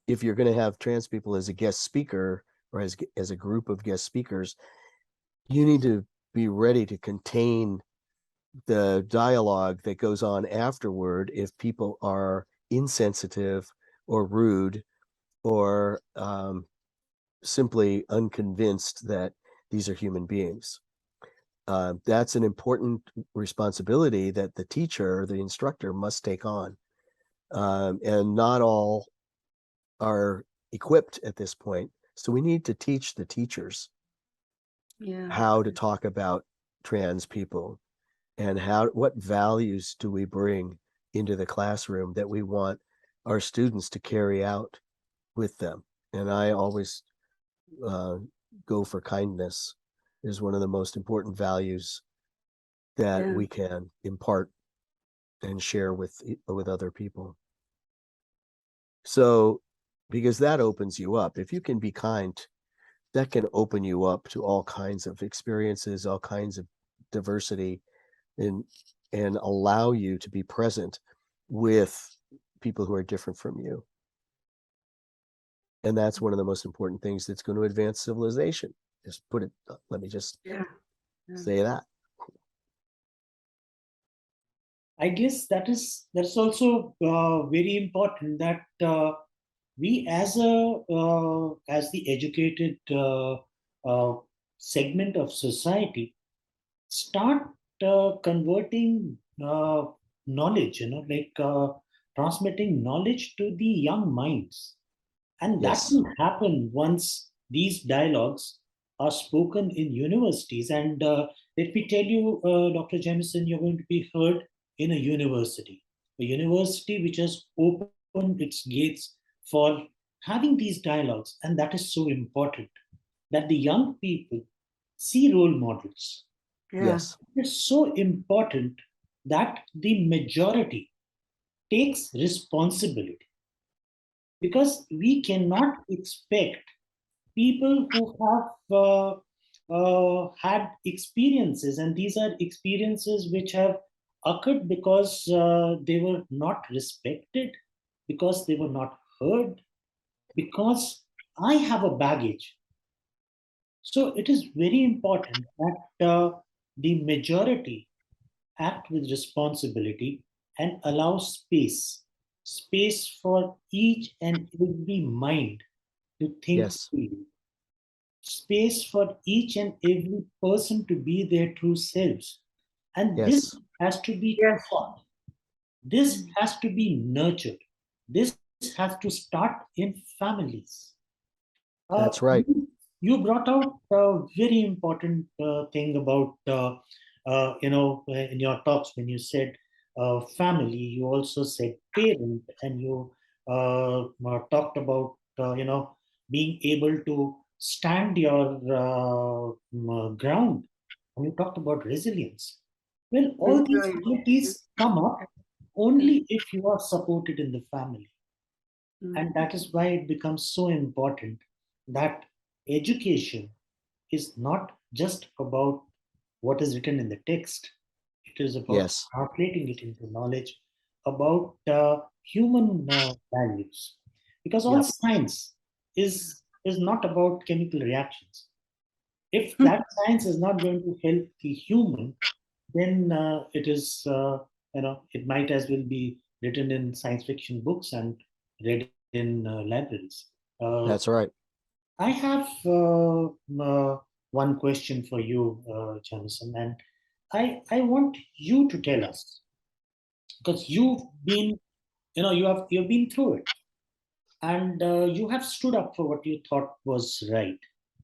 if you're going to have trans people as a guest speaker or as a group of guest speakers, you need to be ready to contain the dialogue that goes on afterward if people are insensitive or rude or simply unconvinced that these are human beings. That's an important responsibility that the teacher, the instructor, must take on. And not all are equipped at this point. So we need to teach the teachers how to talk about trans people, and what values do we bring into the classroom that we want our students to carry out with them. And I always go for kindness is one of the most important values that we can impart and share with other people. So, because that opens you up. If you can be kind, that can open you up to all kinds of experiences, all kinds of diversity, and allow you to be present with people who are different from you. And that's one of the most important things that's going to advance civilization. Let me just say that. I guess that's also very important that we as the educated segment of society start converting knowledge, like transmitting knowledge to the young minds. And that Yes. will happen once these dialogues are spoken in universities. And let me tell you, Dr. Jamison, you're going to be heard in a university which has opened its gates for having these dialogues. And that is so important that the young people see role models. Yeah. Yes. It is so important that the majority takes responsibility, because we cannot expect people who have had experiences, and these are experiences which have occurred because they were not respected, because they were not heard, because I have a baggage. So it is very important that the majority act with responsibility and allow space for each and every mind to think Yes. freely, space for each and every person to be their true selves. And this Yes. has to be Yes. taught, this has to be nurtured, this has to start in families. That's right. You brought out a very important thing about, in your talks when you said family, you also said parent, and you talked about, being able to stand your ground, and you talked about resilience. Well, all these Resilience. qualities come up only if you are supported in the family. Mm. And that is why it becomes so important that education is not just about what is written in the text, it is about Yes. translating it into knowledge about human values. Because all Yep. science is not about chemical reactions. If that science is not going to help the human, then it might as well be written in science fiction books and read in libraries. That's right. I have one question for you, Jamison, and I want you to tell us, because you've been, you've been through it, and you have stood up for what you thought was right.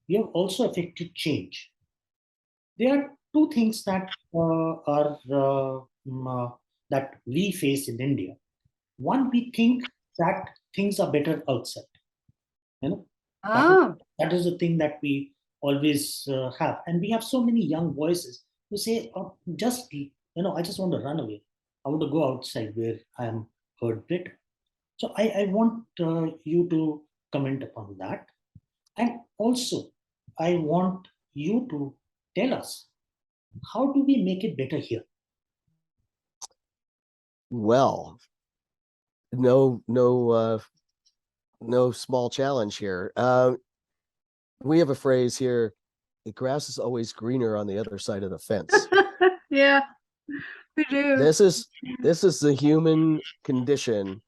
You have also affected change. There are two things that are that we face in India. One, we think that things are better outside. You know, that is, Oh, that is the thing that we always have, and we have so many young voices who say, oh, I just want to run away. I want to go outside where I am heard better. So I want you to comment upon that, and also I want you to tell us, how do we make it better here? Well, no small challenge here. We have a phrase here: the grass is always greener on the other side of the fence. yeah, we do. This is the human condition.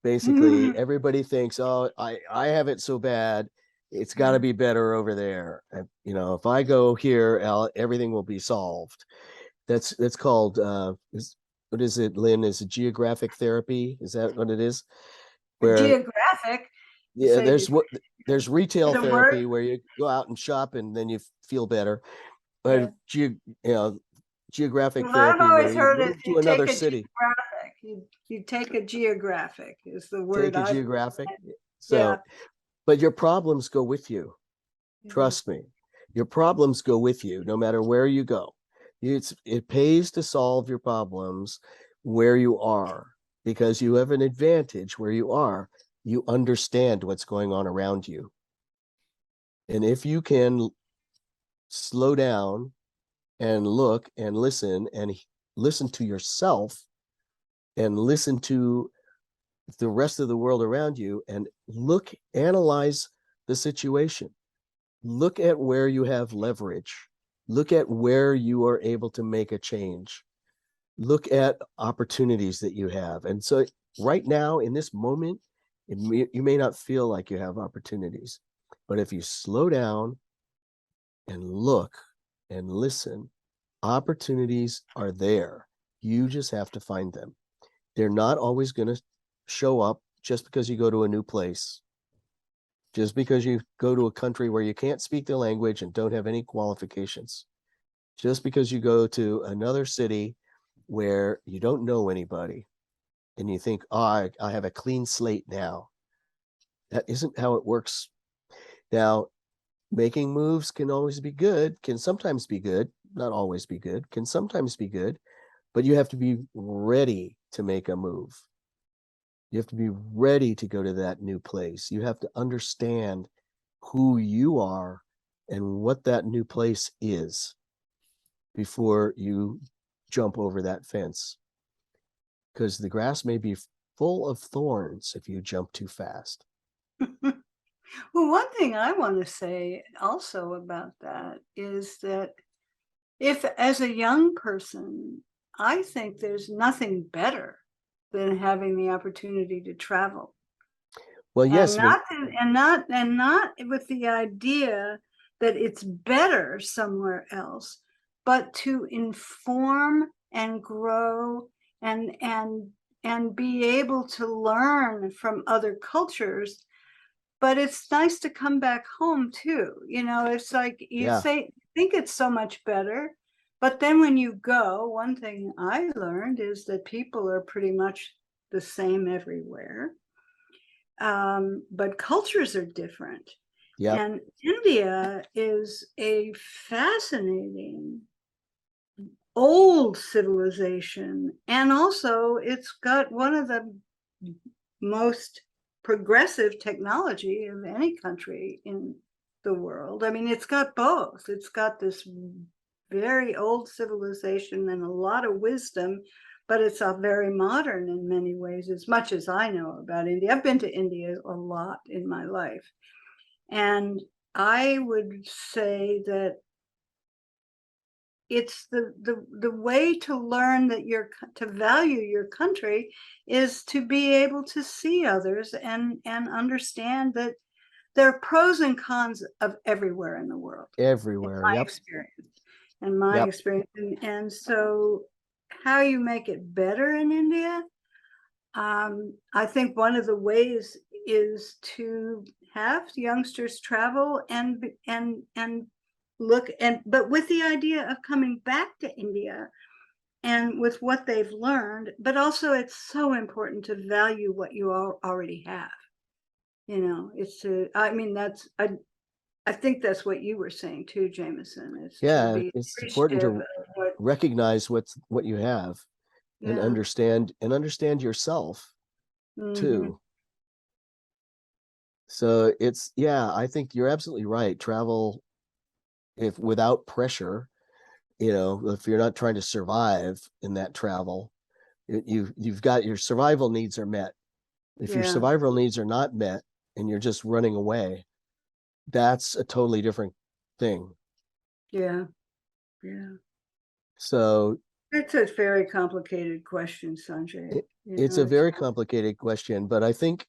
Basically, Mhm. everybody thinks, oh, I have it so bad, it's got to be better over there. And, if I go here, everything will be solved. That's called what is it, Lynn? Is it geographic therapy? Is that what it is? Where Geographic, you yeah, say the, there's retail the word. therapy where you go out and shop and then you feel better. Yeah. But geographic Well, I've therapy where always you heard it, move you to take another a city, geographic. You take a geographic is the word take a I've. geographic. Yeah. So, but your problems go with you. Yeah. Trust me, your problems go with you no matter where you go. It pays to solve your problems where you are, because you have an advantage where you are. You understand what's going on around you. And if you can slow down and look and listen to yourself and listen to the rest of the world around you and analyze the situation. Look at where you have leverage. Look at where you are able to make a change. Look at opportunities that you have. And so right now in this moment, You may not feel like you have opportunities, but if you slow down and look and listen, opportunities are there. You just have to find them. They're not always going to show up just because you go to a new place, just because you go to a country where you can't speak the language and don't have any qualifications, just because you go to another city where you don't know anybody and you think, oh, I have a clean slate now. That isn't how it works. Now, making moves can always be good, can sometimes be good, not always be good, can sometimes be good, but you have to be ready to make a move. You have to be ready to go to that new place. You have to understand who you are and what that new place is before you jump over that fence. Because the grass may be full of thorns if you jump too fast. Well, one thing I want to say also about that is that if, as a young person, I think there's nothing better than having the opportunity to travel. Well, yes, but And not with the idea that it's better somewhere else, but to inform and grow and be able to learn from other cultures. But it's nice to come back home too. You know, it's like you yeah, think it's so much better, but then when you go, one thing I learned is that people are pretty much the same everywhere. But cultures are different. yep, And India is a fascinating old civilization. And also, it's got one of the most progressive technology of any country in the world. I mean, it's got both. It's got this very old civilization and a lot of wisdom, but it's very modern in many ways, as much as I know about India. I've been to India a lot in my life. And I would say that it's the way to learn that to value your country is to be able to see others and understand that there are pros and cons of everywhere in the world, in everywhere. my Yep, experience. In my yep, experience. And so how you make it better in India, I think one of the ways is to have youngsters travel and look, and but with the idea of coming back to India and with what they've learned, but also it's so important to value what you already have. You know, I mean, I think that's what you were saying too, Jamison, is to yeah. be It's important appreciative to of what, recognize what you have and yeah. understand yourself Hmm. too. So it's, yeah, I think you're absolutely right. Travel, if without pressure, if you're not trying to survive in that travel, you've got your survival needs are met. If your Yeah, survival needs are not met and you're just running away, that's a totally different thing. yeah, yeah. So It's a very complicated question, Sanjay. it, You it's know, a it's very complicated question, but I think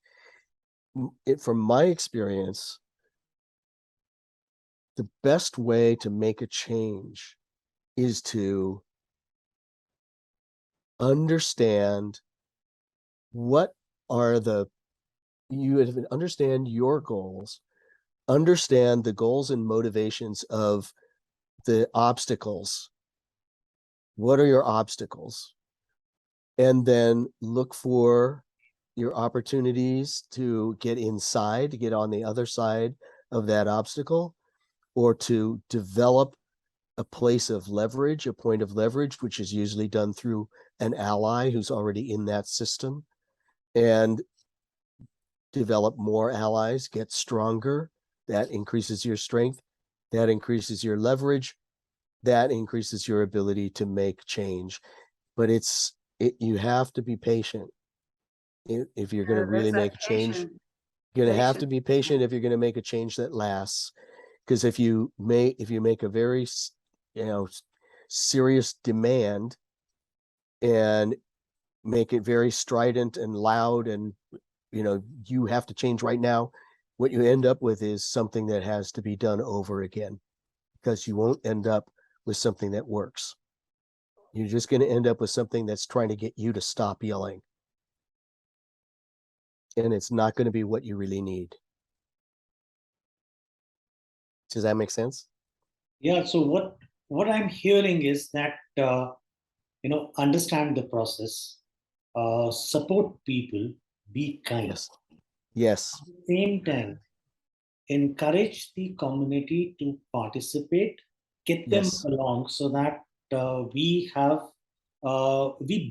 from my experience, the best way to make a change is to understand what are the you understand your goals, understand the goals and motivations of the obstacles. What are your obstacles? And then look for your opportunities to get inside, to get on the other side of that obstacle, or to develop a place of leverage, a point of leverage, which is usually done through an ally who's already in that system, and develop more allies, get stronger. That increases your strength. That increases your leverage. That increases your ability to make change. But you have to be patient. If you're going to really that's that make a change, patient, you're going to have to patient. be patient if you're going to make a change that lasts. Because if you make a very serious demand and make it very strident and loud and you have to change right now, what you end up with is something that has to be done over again, because you won't end up with something that works. You're just going to end up with something that's trying to get you to stop yelling. And it's not going to be what you really need. Does that make sense? Yeah. So what I'm hearing is that understand the process, support people, be kind. Yes. Yes. At the same time, encourage the community to participate, get them Yes. along so that we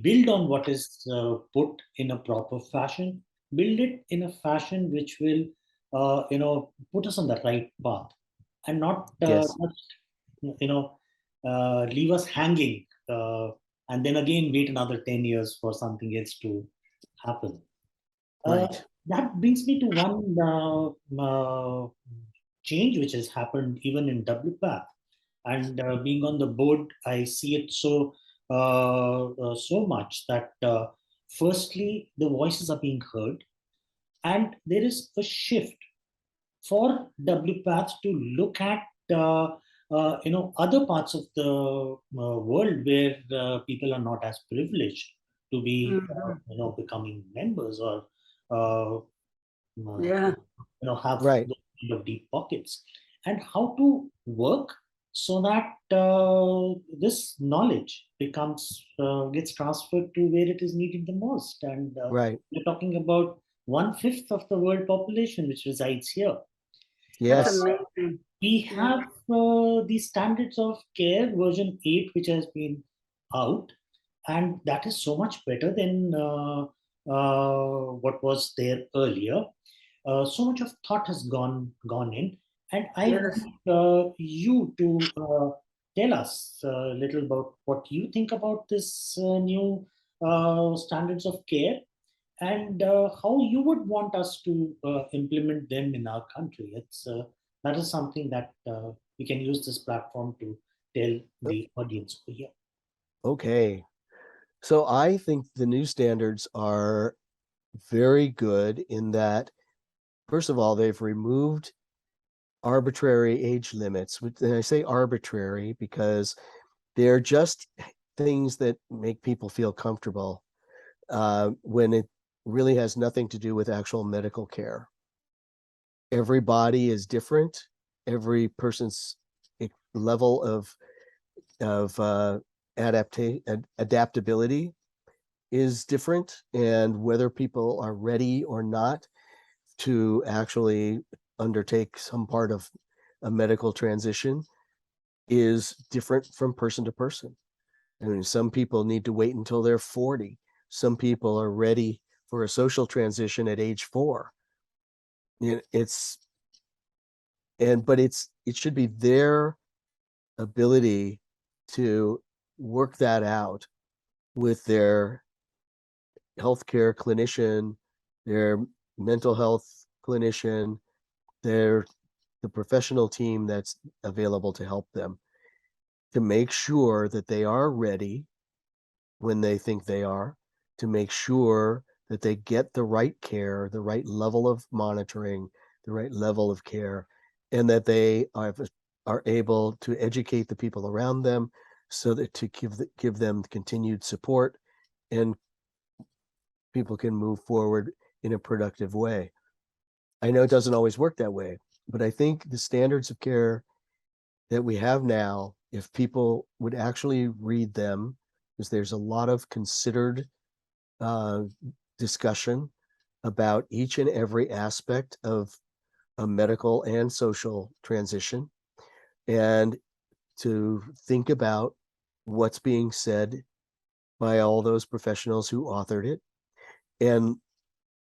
build on what is put in a proper fashion, build it in a fashion which will put us on the right path, and not Yes. leave us hanging, and then again wait another 10 years for something else to happen. uh, Right. that brings me to one change which has happened even in WPATH. And being on the board, I see it so much that firstly, the voices are being heard, and there is a shift for WPATH to look at other parts of the world where people are not as privileged to be Mhm. becoming members or uh, Yeah, have Right. those kind of deep pockets, and how to work so that this knowledge gets transferred to where it is needed the most. And Right. we're talking about 1/5 of the world population which resides here. that's Yes. amazing. We Yeah. have the standards of care version 8 which has been out, and that is so much better than what was there earlier. So much of thought has gone in, and I Yes. want you to tell us a little about what you think about this new standards of care, and how you would want us to implement them in our country. That is something that we can use this platform to tell the audience over here. Okay. So I think the new standards are very good in that, first of all, they've removed arbitrary age limits. And I say arbitrary because they're just things that make people feel comfortable when it really has nothing to do with actual medical care. Every body is different. Every person's level of adaptability is different, and whether people are ready or not to actually undertake some part of a medical transition is different from person to person. I mean, some people need to wait until they're 40. Some people are ready for a social transition at age 4. It's but it should be their ability to work that out with their healthcare clinician, their mental health clinician, their the professional team that's available to help them, to make sure that they are ready when they think they are, to make sure that they get the right care, the right level of monitoring, the right level of care, and that they are able to educate the people around them so that to give them continued support, and people can move forward in a productive way. I know it doesn't always work that way, but I think the standards of care that we have now, if people would actually read them, because there's a lot of considered uh, discussion about each and every aspect of a medical and social transition, and to think about what's being said by all those professionals who authored it. And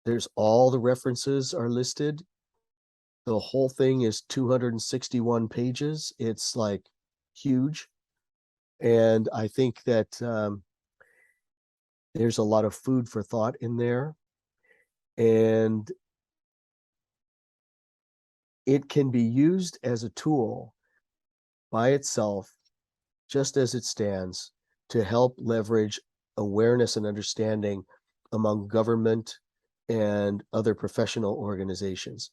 there's all the references are listed. The whole thing is 261 pages. It's like huge. And I think that there's a lot of food for thought in there. And it can be used as a tool by itself, just as it stands, to help leverage awareness and understanding among government, and other professional organizations.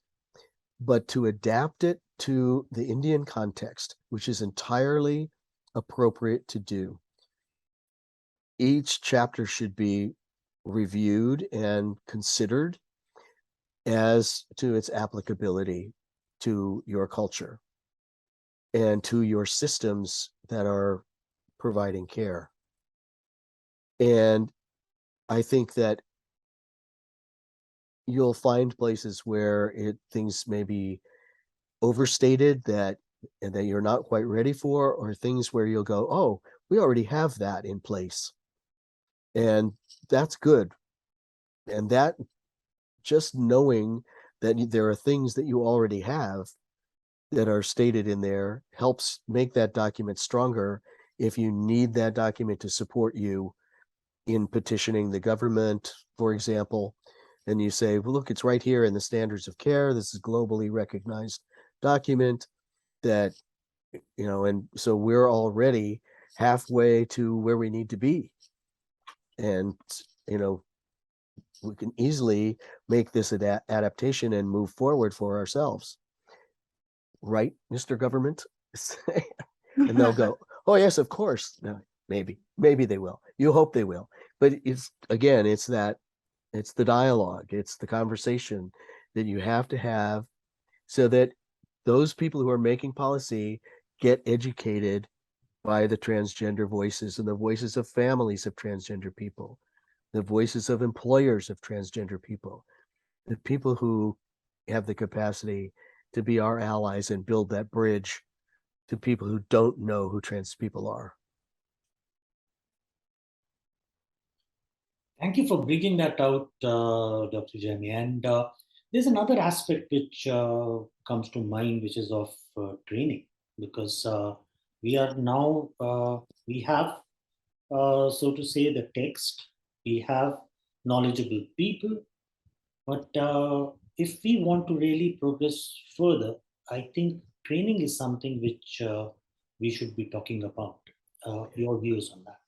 But to adapt it to the Indian context, which is entirely appropriate to do, each chapter should be reviewed and considered as to its applicability to your culture and to your systems that are providing care. And I think that you'll find places where things may be overstated and that you're not quite ready for, or things where you'll go, oh, we already have that in place. And that's good. And that, just knowing that there are things that you already have that are stated in there, helps make that document stronger if you need that document to support you in petitioning the government, for example. And you say, well, look, it's right here in the standards of care. This is globally recognized document that, and so we're already halfway to where we need to be. And, we can easily make this adaptation and move forward for ourselves. Right, Mr. Government? And they'll go, oh, yes, of course. No, maybe they will. You hope they will. But it's the dialogue, it's the conversation that you have to have, so that those people who are making policy get educated by the transgender voices and the voices of families of transgender people, the voices of employers of transgender people, the people who have the capacity to be our allies and build that bridge to people who don't know who trans people are. Thank you for bringing that out, Dr. Jamie. And there's another aspect which comes to mind, which is of training, because we are now, we have, so to say, the text, we have knowledgeable people, but if we want to really progress further, I think training is something which we should be talking about. Your views on that?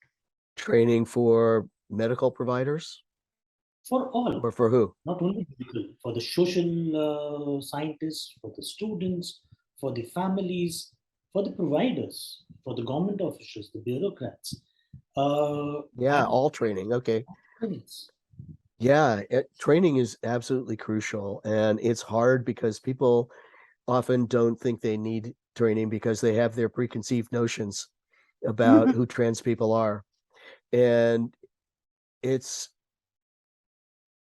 Training for medical providers, For all, or for who? not only medical, for the social scientists, for the students, for the families, for the providers, for the government officials, the bureaucrats. Yeah, And all training. Okay. trainings. Yeah, training is absolutely crucial, and it's hard because people often don't think they need training because they have their preconceived notions about who trans people are. And it's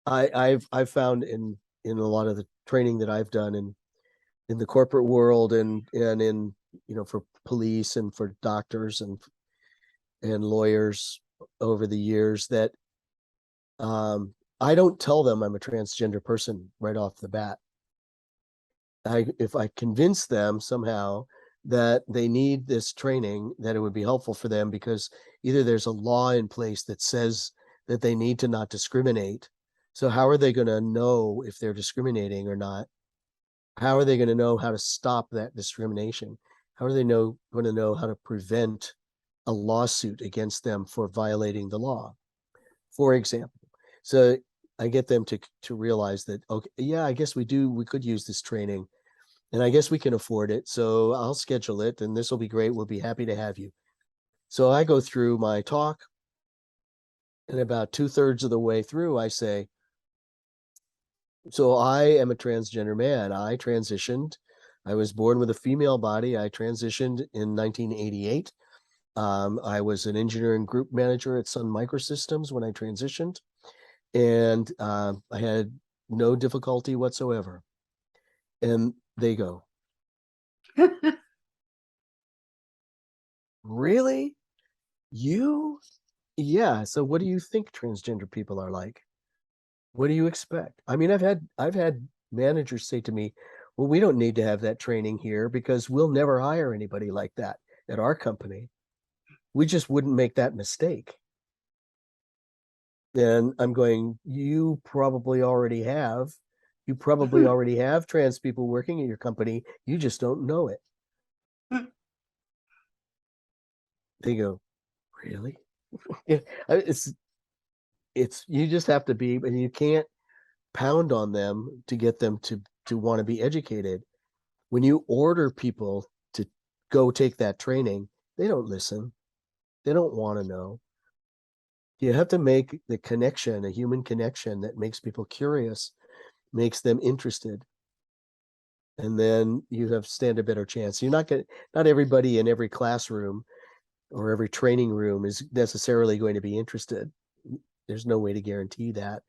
I've found in a lot of the training that I've done in the corporate world and in, for police and for doctors and lawyers over the years, that I don't tell them I'm a transgender person right off the bat. If I convince them somehow that they need this training, that it would be helpful for them, because either there's a law in place that says that they need to not discriminate. So how are they going to know if they're discriminating or not? How are they going to know how to stop that discrimination? How are they going to know how to prevent a lawsuit against them for violating the law, for example? So I get them to realize that, okay, yeah, I guess we could use this training, and I guess we can afford it. So I'll schedule it, and this will be great. We'll be happy to have you. So I go through my talk, and about 2/3 of the way through, I say, so I am a transgender man. I transitioned. I was born with a female body. I transitioned in 1988. I was an engineering group manager at Sun Microsystems when I transitioned, and I had no difficulty whatsoever. And they go, really? You? Yeah. So what do you think transgender people are like? What do you expect? I mean, I've had managers say to me, well, we don't need to have that training here because we'll never hire anybody like that at our company. We just wouldn't make that mistake. And I'm going, you probably already have. You probably already have trans people working at your company. You just don't know it. They go, really? Yeah, it's you just have to be, and you can't pound on them to get them to want to be educated. When you order people to go take that training, they don't listen. They don't want to know. You have to make the connection, a human connection that makes people curious, makes them interested. And then you have stand a better chance. Not everybody in every classroom or every training room is necessarily going to be interested. There's no way to guarantee that.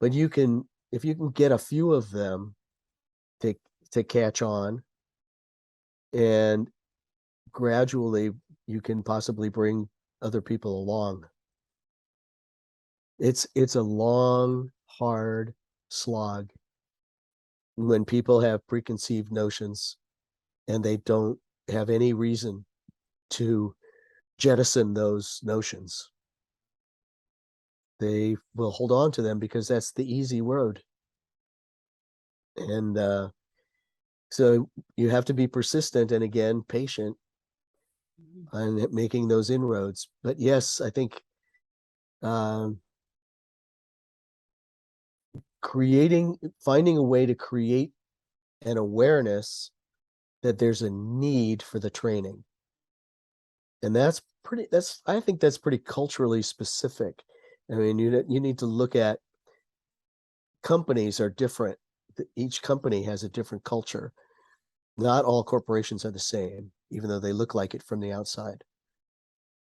But if you can get a few of them to catch on, and gradually you can possibly bring other people along. It's a long, hard slog when people have preconceived notions and they don't have any reason to jettison those notions. They will hold on to them because that's the easy road. And so you have to be persistent and, again, patient on making those inroads. But yes, I think finding a way to create an awareness that there's a need for the training. And I think that's pretty culturally specific. I mean, you need to look at, companies are different. Each company has a different culture. Not all corporations are the same, even though they look like it from the outside.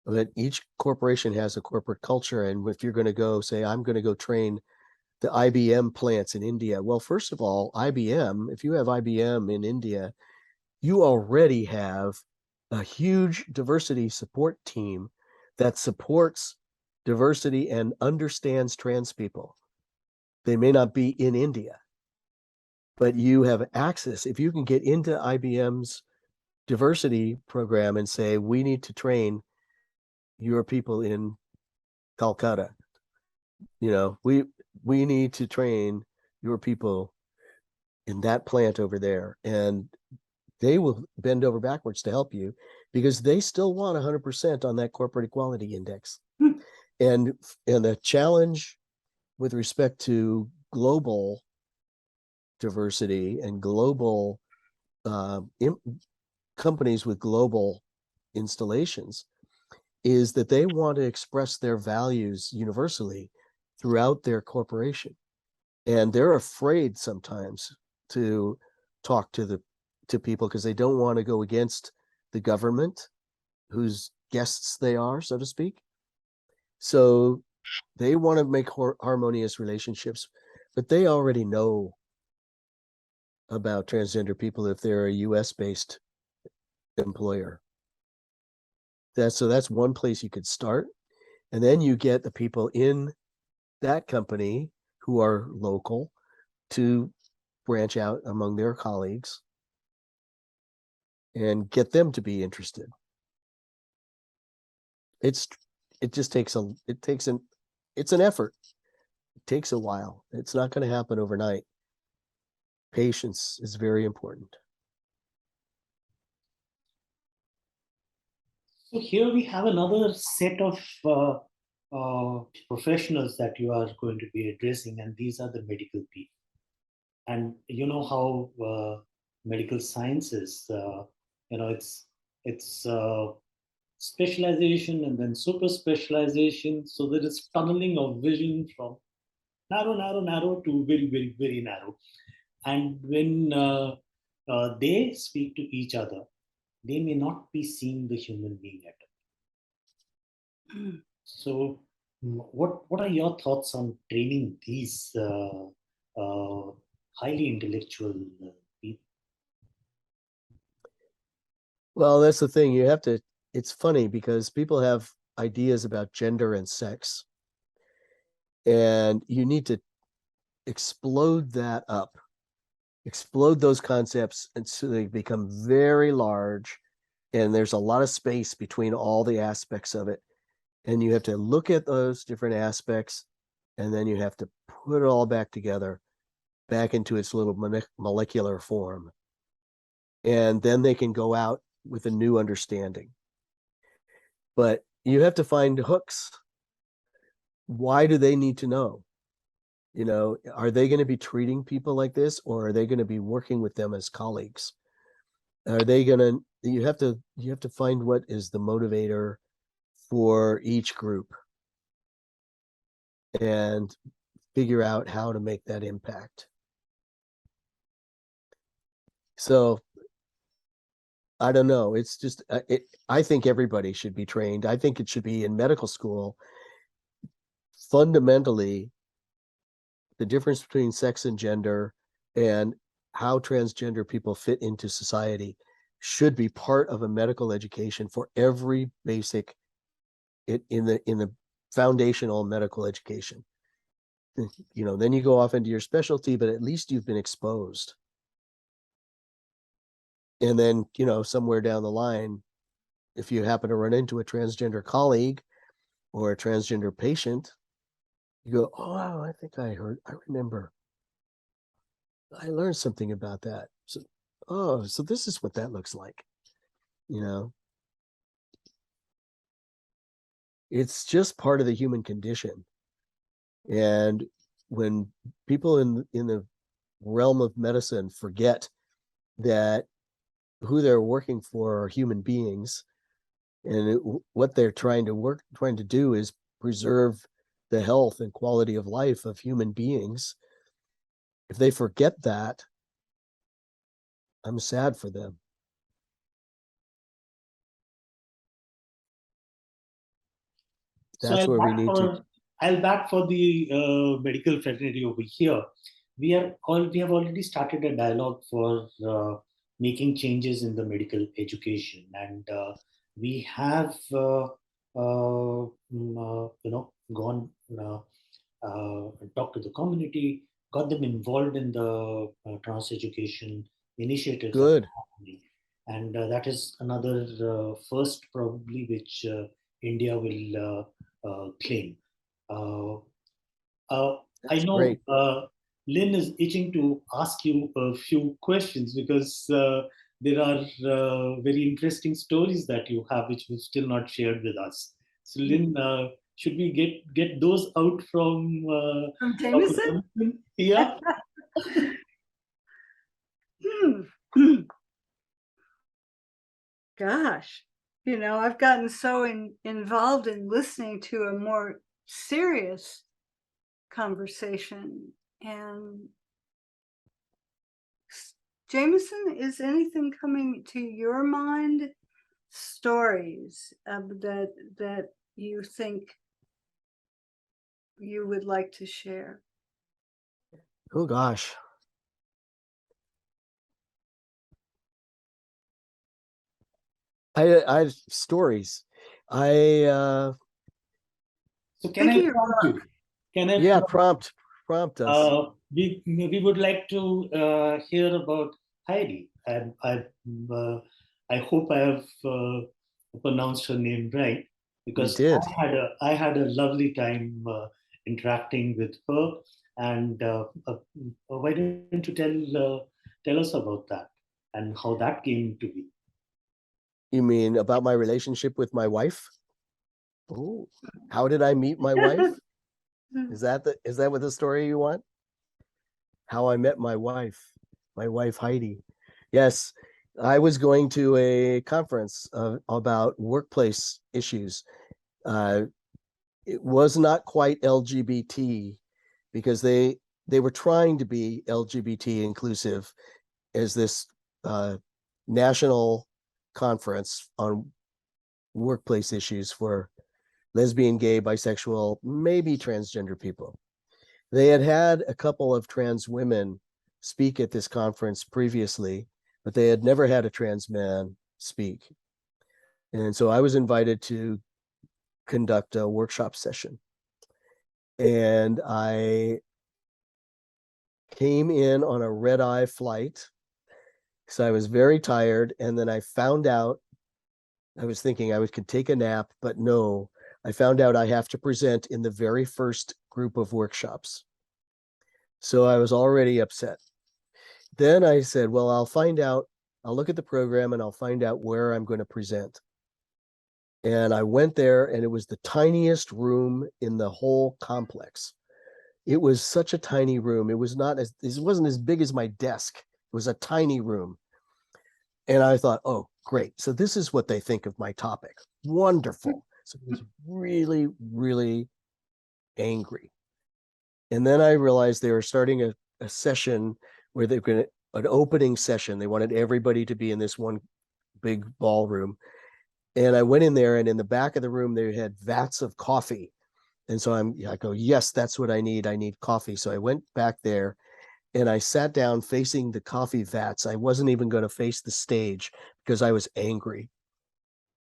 But each corporation has a corporate culture. And if you're going to go say, I'm going to go train the IBM plants in India. Well, first of all, if you have IBM in India, you already have a huge diversity support team that supports diversity and understands trans people. They may not be in India, but you have access. If you can get into IBM's diversity program and say, we need to train your people in Calcutta, we need to train your people in that plant over there, and they will bend over backwards to help you because they still want 100% on that corporate equality index. And the challenge with respect to global diversity and global companies with global installations is that they want to express their values universally throughout their corporation. And they're afraid sometimes to talk to people because they don't want to go against the government whose guests they are, so to speak. So they want to make harmonious relationships, but they already know about transgender people if they're a US-based employer. That's one place you could start. And then you get the people in that company who are local to branch out among their colleagues and get them to be interested. It's an effort. It takes a while. It's not going to happen overnight. Patience is very important. So here we have another set of professionals that you are going to be addressing, and these are the medical people. And you know how medical sciences, it's specialization and then super specialization. So there is tunneling of vision from narrow to very, very, very narrow. And when they speak to each other, they may not be seeing the human being at all. So, what are your thoughts on training these highly intellectual people? Well, that's the thing. It's funny because people have ideas about gender and sex, and you need to explode that up, explode those concepts, and so they become very large, and there's a lot of space between all the aspects of it. And you have to look at those different aspects, and then you have to put it all back together, back into its little molecular form. And then they can go out with a new understanding. But you have to find hooks. Why do they need to know? You know, are they going to be treating people like this, or are they going to be working with them as colleagues? Are they going to, you have to find what is the motivator for each group and figure out how to make that impact. So I don't know. It's just, I think everybody should be trained. I think it should be in medical school. Fundamentally, the difference between sex and gender and how transgender people fit into society should be part of a medical education for every basic in the foundational medical education. You know, then you go off into your specialty, but at least you've been exposed. And then, you know, somewhere down the line, if you happen to run into a transgender colleague or a transgender patient, you go, oh, I think I remember. I learned something about that. So, oh, so this is what that looks like. You know, it's just part of the human condition. And when people in the realm of medicine forget that who they're working for are human beings, and what they're trying to do is preserve the health and quality of life of human beings. If they forget that, I'm sad for them. That's where we need to. I'll back for the medical fraternity over here. We have already started a dialogue for making changes in the medical education, and we have gone talked to the community, got them involved in the trans education initiatives that Good. are happening, and that is another first probably which India will claim. Uh, uh, I That's know great. Lynn is itching to ask you a few questions because there are very interesting stories that you have which you've still not shared with us. So, Lynn, should we get those out from Dr. Jamison? Jamison? Yeah. Gosh, I've gotten so involved in listening to a more serious conversation. And Jamison, is anything coming to your mind? Stories that you think you would like to share? Oh gosh. I stories. So can I Thinking prompt you? Can I Yeah, prompt? prompt us. We would like to hear about Heidi. I hope I have pronounced her name right You because did. I had a lovely time interacting with her. And why don't you tell us about that and how that came to be? You mean about my relationship with my wife? Oh, how did I meet my wife? Is that what the story you want? How I met my wife Heidi. Yes, I was going to a conference about workplace issues. It was not quite LGBT because they were trying to be LGBT inclusive as this national conference on workplace issues for lesbian, gay, bisexual, maybe transgender people. They had a couple of trans women speak at this conference previously, but they had never had a trans man speak. And so I was invited to conduct a workshop session. And I came in on a red eye flight. So I was very tired. And then I found out, I was thinking I could take a nap, but no, I found out I have to present in the very first group of workshops. So I was already upset. Then I said, well, I'll look at the program and I'll find out where I'm going to present. And I went there and it was the tiniest room in the whole complex. It was such a tiny room. It wasn't as big as my desk. It was a tiny room. And I thought, oh, great. So this is what they think of my topic. Wonderful. So I was really, really angry. And then I realized they were starting a session where they're going to, an opening session. They wanted everybody to be in this one big ballroom. And I went in there, and in the back of the room, they had vats of coffee. And so I go, yes, that's what I need. I need coffee. So I went back there and I sat down facing the coffee vats. I wasn't even going to face the stage because I was angry.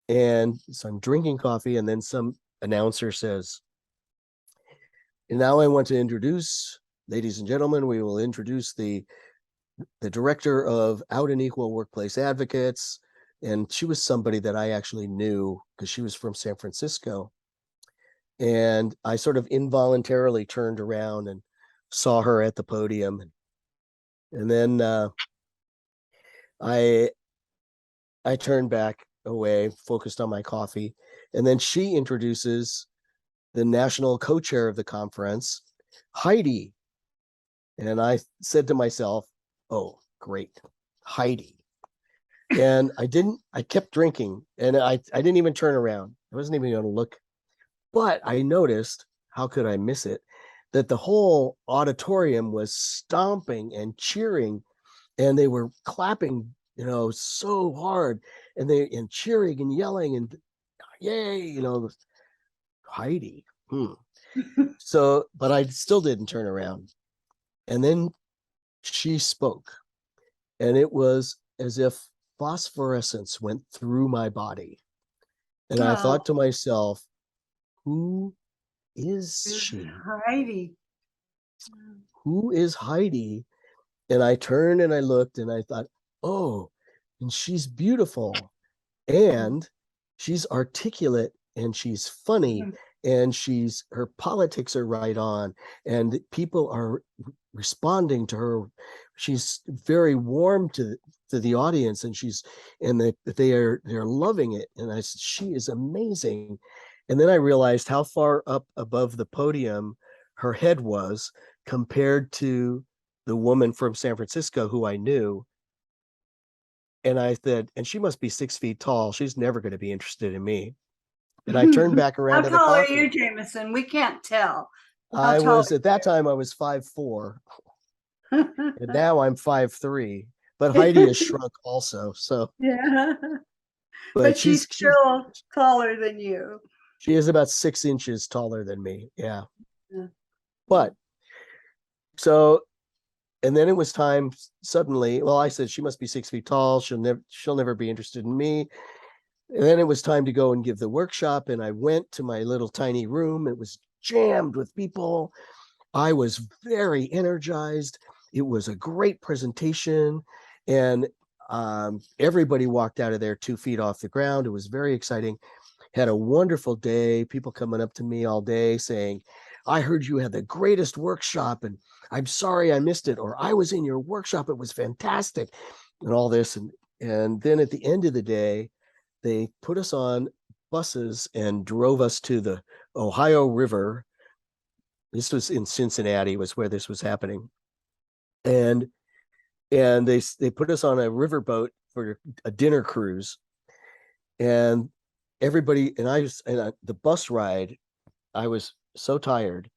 And so I'm drinking coffee, and then some announcer says, and now I want to introduce, ladies and gentlemen, we will introduce the director of Out and Equal Workplace Advocates. And she was somebody that I actually knew because she was from San Francisco. And I sort of involuntarily turned around and saw her at the podium. And then I turned back away, focused on my coffee. And then she introduces the national co-chair of the conference, Heidi. And I said to myself, oh, great, Heidi. And I kept drinking, and I didn't even turn around. I wasn't even going to look. But I noticed, how could I miss it, that the whole auditorium was stomping and cheering, and they were clapping, so hard, and cheering and yelling and yay, Heidi. So, but I still didn't turn around. And then she spoke, and it was as if phosphorescence went through my body. And I thought to myself, who is she? Heidi. Who is Heidi? And I turned and I looked and I thought, oh, and she's beautiful, and she's articulate, and she's funny, and her politics are right on, and people are responding to her. She's very warm to the audience, and they're loving it. And I said, she is amazing. And then I realized how far up above the podium her head was compared to the woman from San Francisco who I knew. And I said, and she must be 6 feet tall. She's never going to be interested in me. And I turned back around How to the tall are coffee. you, Jamison? We can't tell. I was, at that time, I was 5'4", and now I'm 5'3". But Heidi has shrunk also. So, Yeah, but she's still taller than you. She is about 6 inches taller than me. Yeah. Yeah. But so, and then it was time suddenly. Well, I said she must be 6 feet tall. She'll never be interested in me. And then it was time to go and give the workshop. And I went to my little tiny room. It was jammed with people. I was very energized. It was a great presentation. And everybody walked out of there 2 feet off the ground. It was very exciting. Had a wonderful day. People coming up to me all day saying, I heard you had the greatest workshop, and I'm sorry I missed it. Or I was in your workshop. It was fantastic, and all this. And then at the end of the day, they put us on buses and drove us to the Ohio River. This was in Cincinnati, was where this was happening. And they put us on a riverboat for a dinner cruise. And everybody, the bus ride, I was so tired,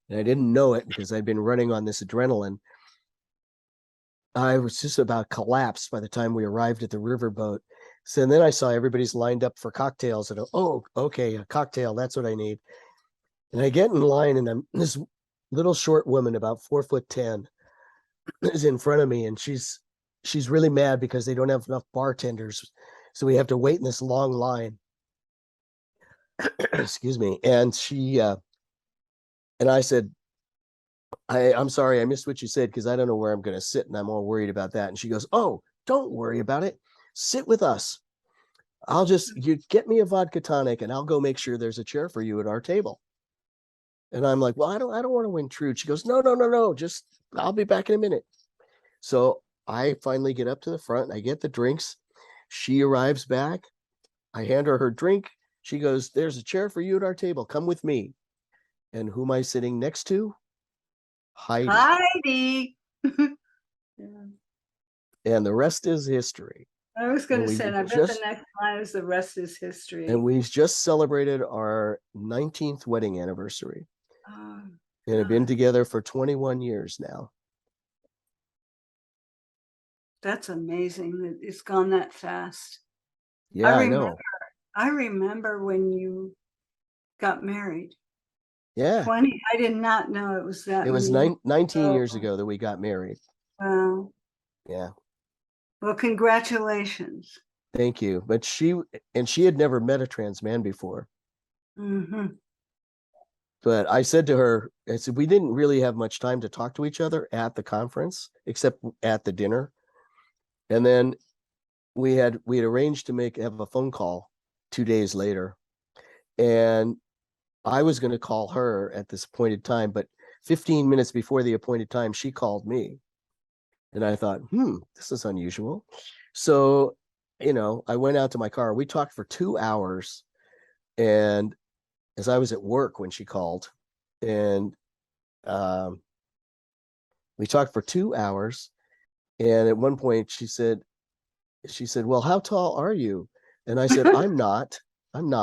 and I didn't know it because I'd been running on this adrenaline. I was just about collapsed by the time we arrived at the riverboat. So then I saw everybody's lined up for cocktails, and oh, okay, a cocktail, that's what I need. And I get in line, and this little short woman, about 4'10", is in front of me, and she's really mad because they don't have enough bartenders, so we have to wait in this long line. Excuse me. And she and I said, I'm sorry, I missed what you said because I don't know where I'm going to sit, and I'm all worried about that. And she goes, oh, don't worry about it. Sit with us. You get me a vodka tonic, and I'll go make sure there's a chair for you at our table. And I'm like, well, I don't want to intrude. She goes, no, just, I'll be back in a minute. So I finally get up to the front, and I get the drinks. She arrives back. I hand her drink. She goes, there's a chair for you at our table. Come with me. And who am I sitting next to? Heidi. Heidi. Yeah. And the rest is history. I was going And to we say, and I bet the just- next line is the rest is history. And we just celebrated our 19th wedding anniversary. Oh, And have been God. together for 21 years now. That's amazing that it's gone that fast. Yeah, I remember, know. I remember when you got married. Yeah. 20. I did not know it was that It was many. 19 years Oh, ago that we got married. wow. Yeah. Well, congratulations. Thank you. But she had never met a trans man before. Hmm. But I said to her, I said, we didn't really have much time to talk to each other at the conference, except at the dinner. And then we had arranged to have a phone call 2 days later. And I was going to call her at this appointed time, but 15 minutes before the appointed time, she called me. And I thought, this is unusual. So, I went out to my car. We talked for 2 hours. And as I was at work when she called, and we talked for 2 hours. And at one point she said, well, how tall are you? And I said, I'm not. And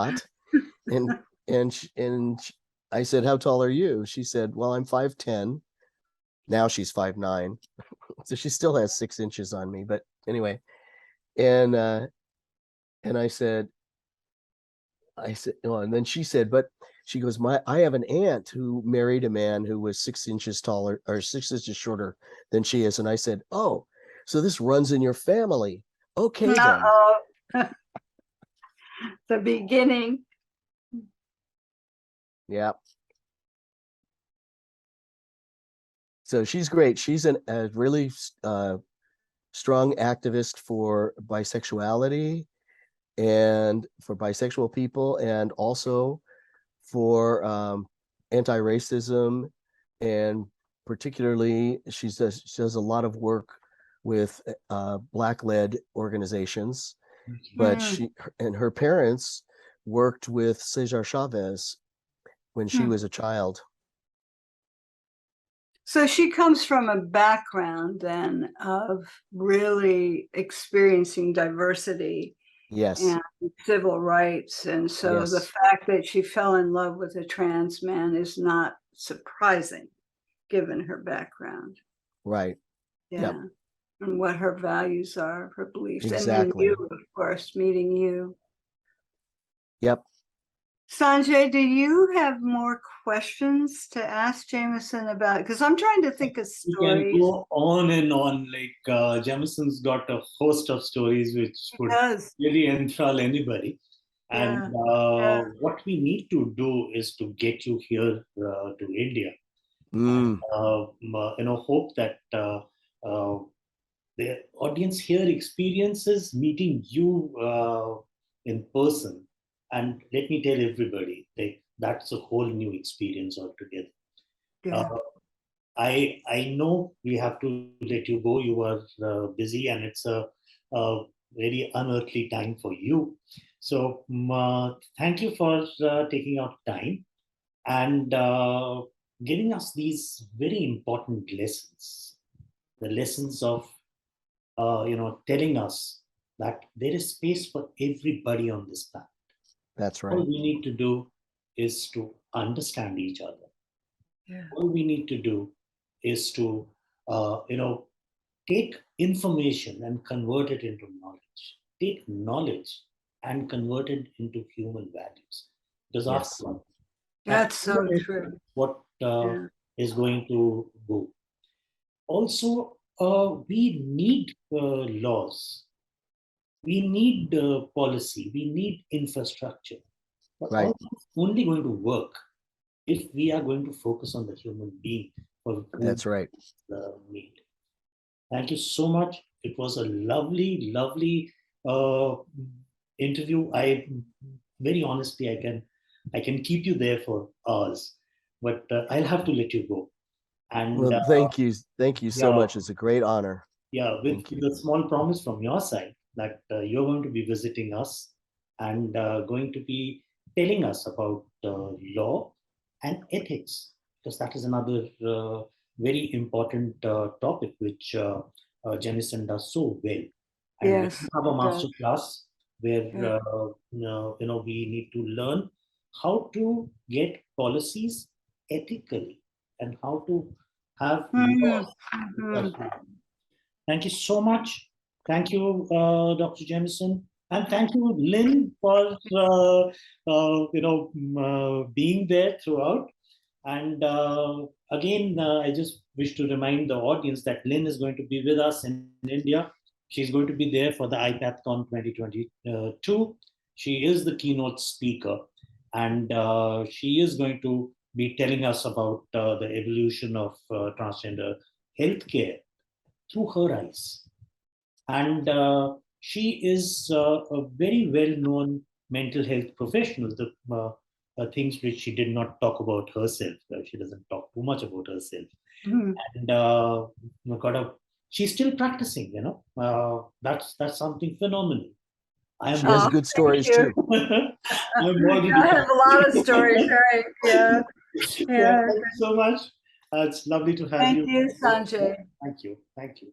I said, how tall are you? She said, well, I'm 5'10". Now she's 5'9". So she still has 6 inches on me. But anyway, and I said, oh, and then she said, but she goes, I have an aunt who married a man who was 6 inches taller or 6 inches shorter than she is. And I said, oh, so this runs in your family. Okay, then. Uh-oh. The beginning. Yeah. So she's great. She's a really strong activist for bisexuality and for bisexual people, and also for anti-racism, and particularly she does a lot of work with Black-led organizations. But she and her parents worked with Cesar Chavez when she was a child. So she comes from a background then of really experiencing diversity. Yes. And civil rights. And so the Yes. fact that she fell in love with a trans man is not surprising given her background. Right. Yeah. Yep. And what her values are, her beliefs. Exactly. And then you, of course, meeting you. Yep. Sanjay, do you have more questions to ask Jamison about? Because I'm trying to think of We stories. can go on and on. Like Jamison's got a host of stories which would really enthrall anybody. And what we need to do is to get you here to India. And, hope that the audience here experiences meeting you in person. And let me tell everybody, that's a whole new experience altogether. Yeah. I know we have to let you go. You are busy, and it's a very unearthly time for you. So thank you for taking out time and giving us these very important lessons. The lessons of telling us that there is space for everybody on this planet. That's right. All we need to do is to understand each other. Yeah. All we need to do is to take information and convert it into knowledge. Take knowledge and convert it into human values. Because Yes. after all, That's so true. what is going to go. Also, we need laws. We need policy. We need infrastructure. But Right. all that's only going to work if we are going to focus on the human being for whom That's right. made. Thank you so much. It was a lovely, lovely interview. Very honestly, I can keep you there for hours, but I'll have to let you go. And Well, thank you so much. It's a great honor. Yeah, with the small promise from your side that you're going to be visiting us and going to be telling us about law and ethics, because that is another very important topic, which Jamison does so well. And we Yes, have a it does. master class where Yeah. we need to learn how to get policies ethically and how to have Mhm, laws. mhm. Thank you so much. Thank you, Dr. Jamison, and thank you, Lynn, for being there throughout. And again, I just wish to remind the audience that Lynn is going to be with us in India. She's going to be there for the IPATHCON 2022. She is the keynote speaker, and she is going to be telling us about the evolution of transgender healthcare through her eyes. And she is a very well known mental health professional. The things which she did not talk about herself, she doesn't talk too much about herself. Mhm. And she's still practicing, that's something phenomenal. I am She has Oh, already, good thank stories you. too. I'm already I have a lot of stories, practicing. right? Yeah, Yeah, yeah. thank you so much. It's lovely to have Thank you. you, Sanjay. Thank you. Thank you.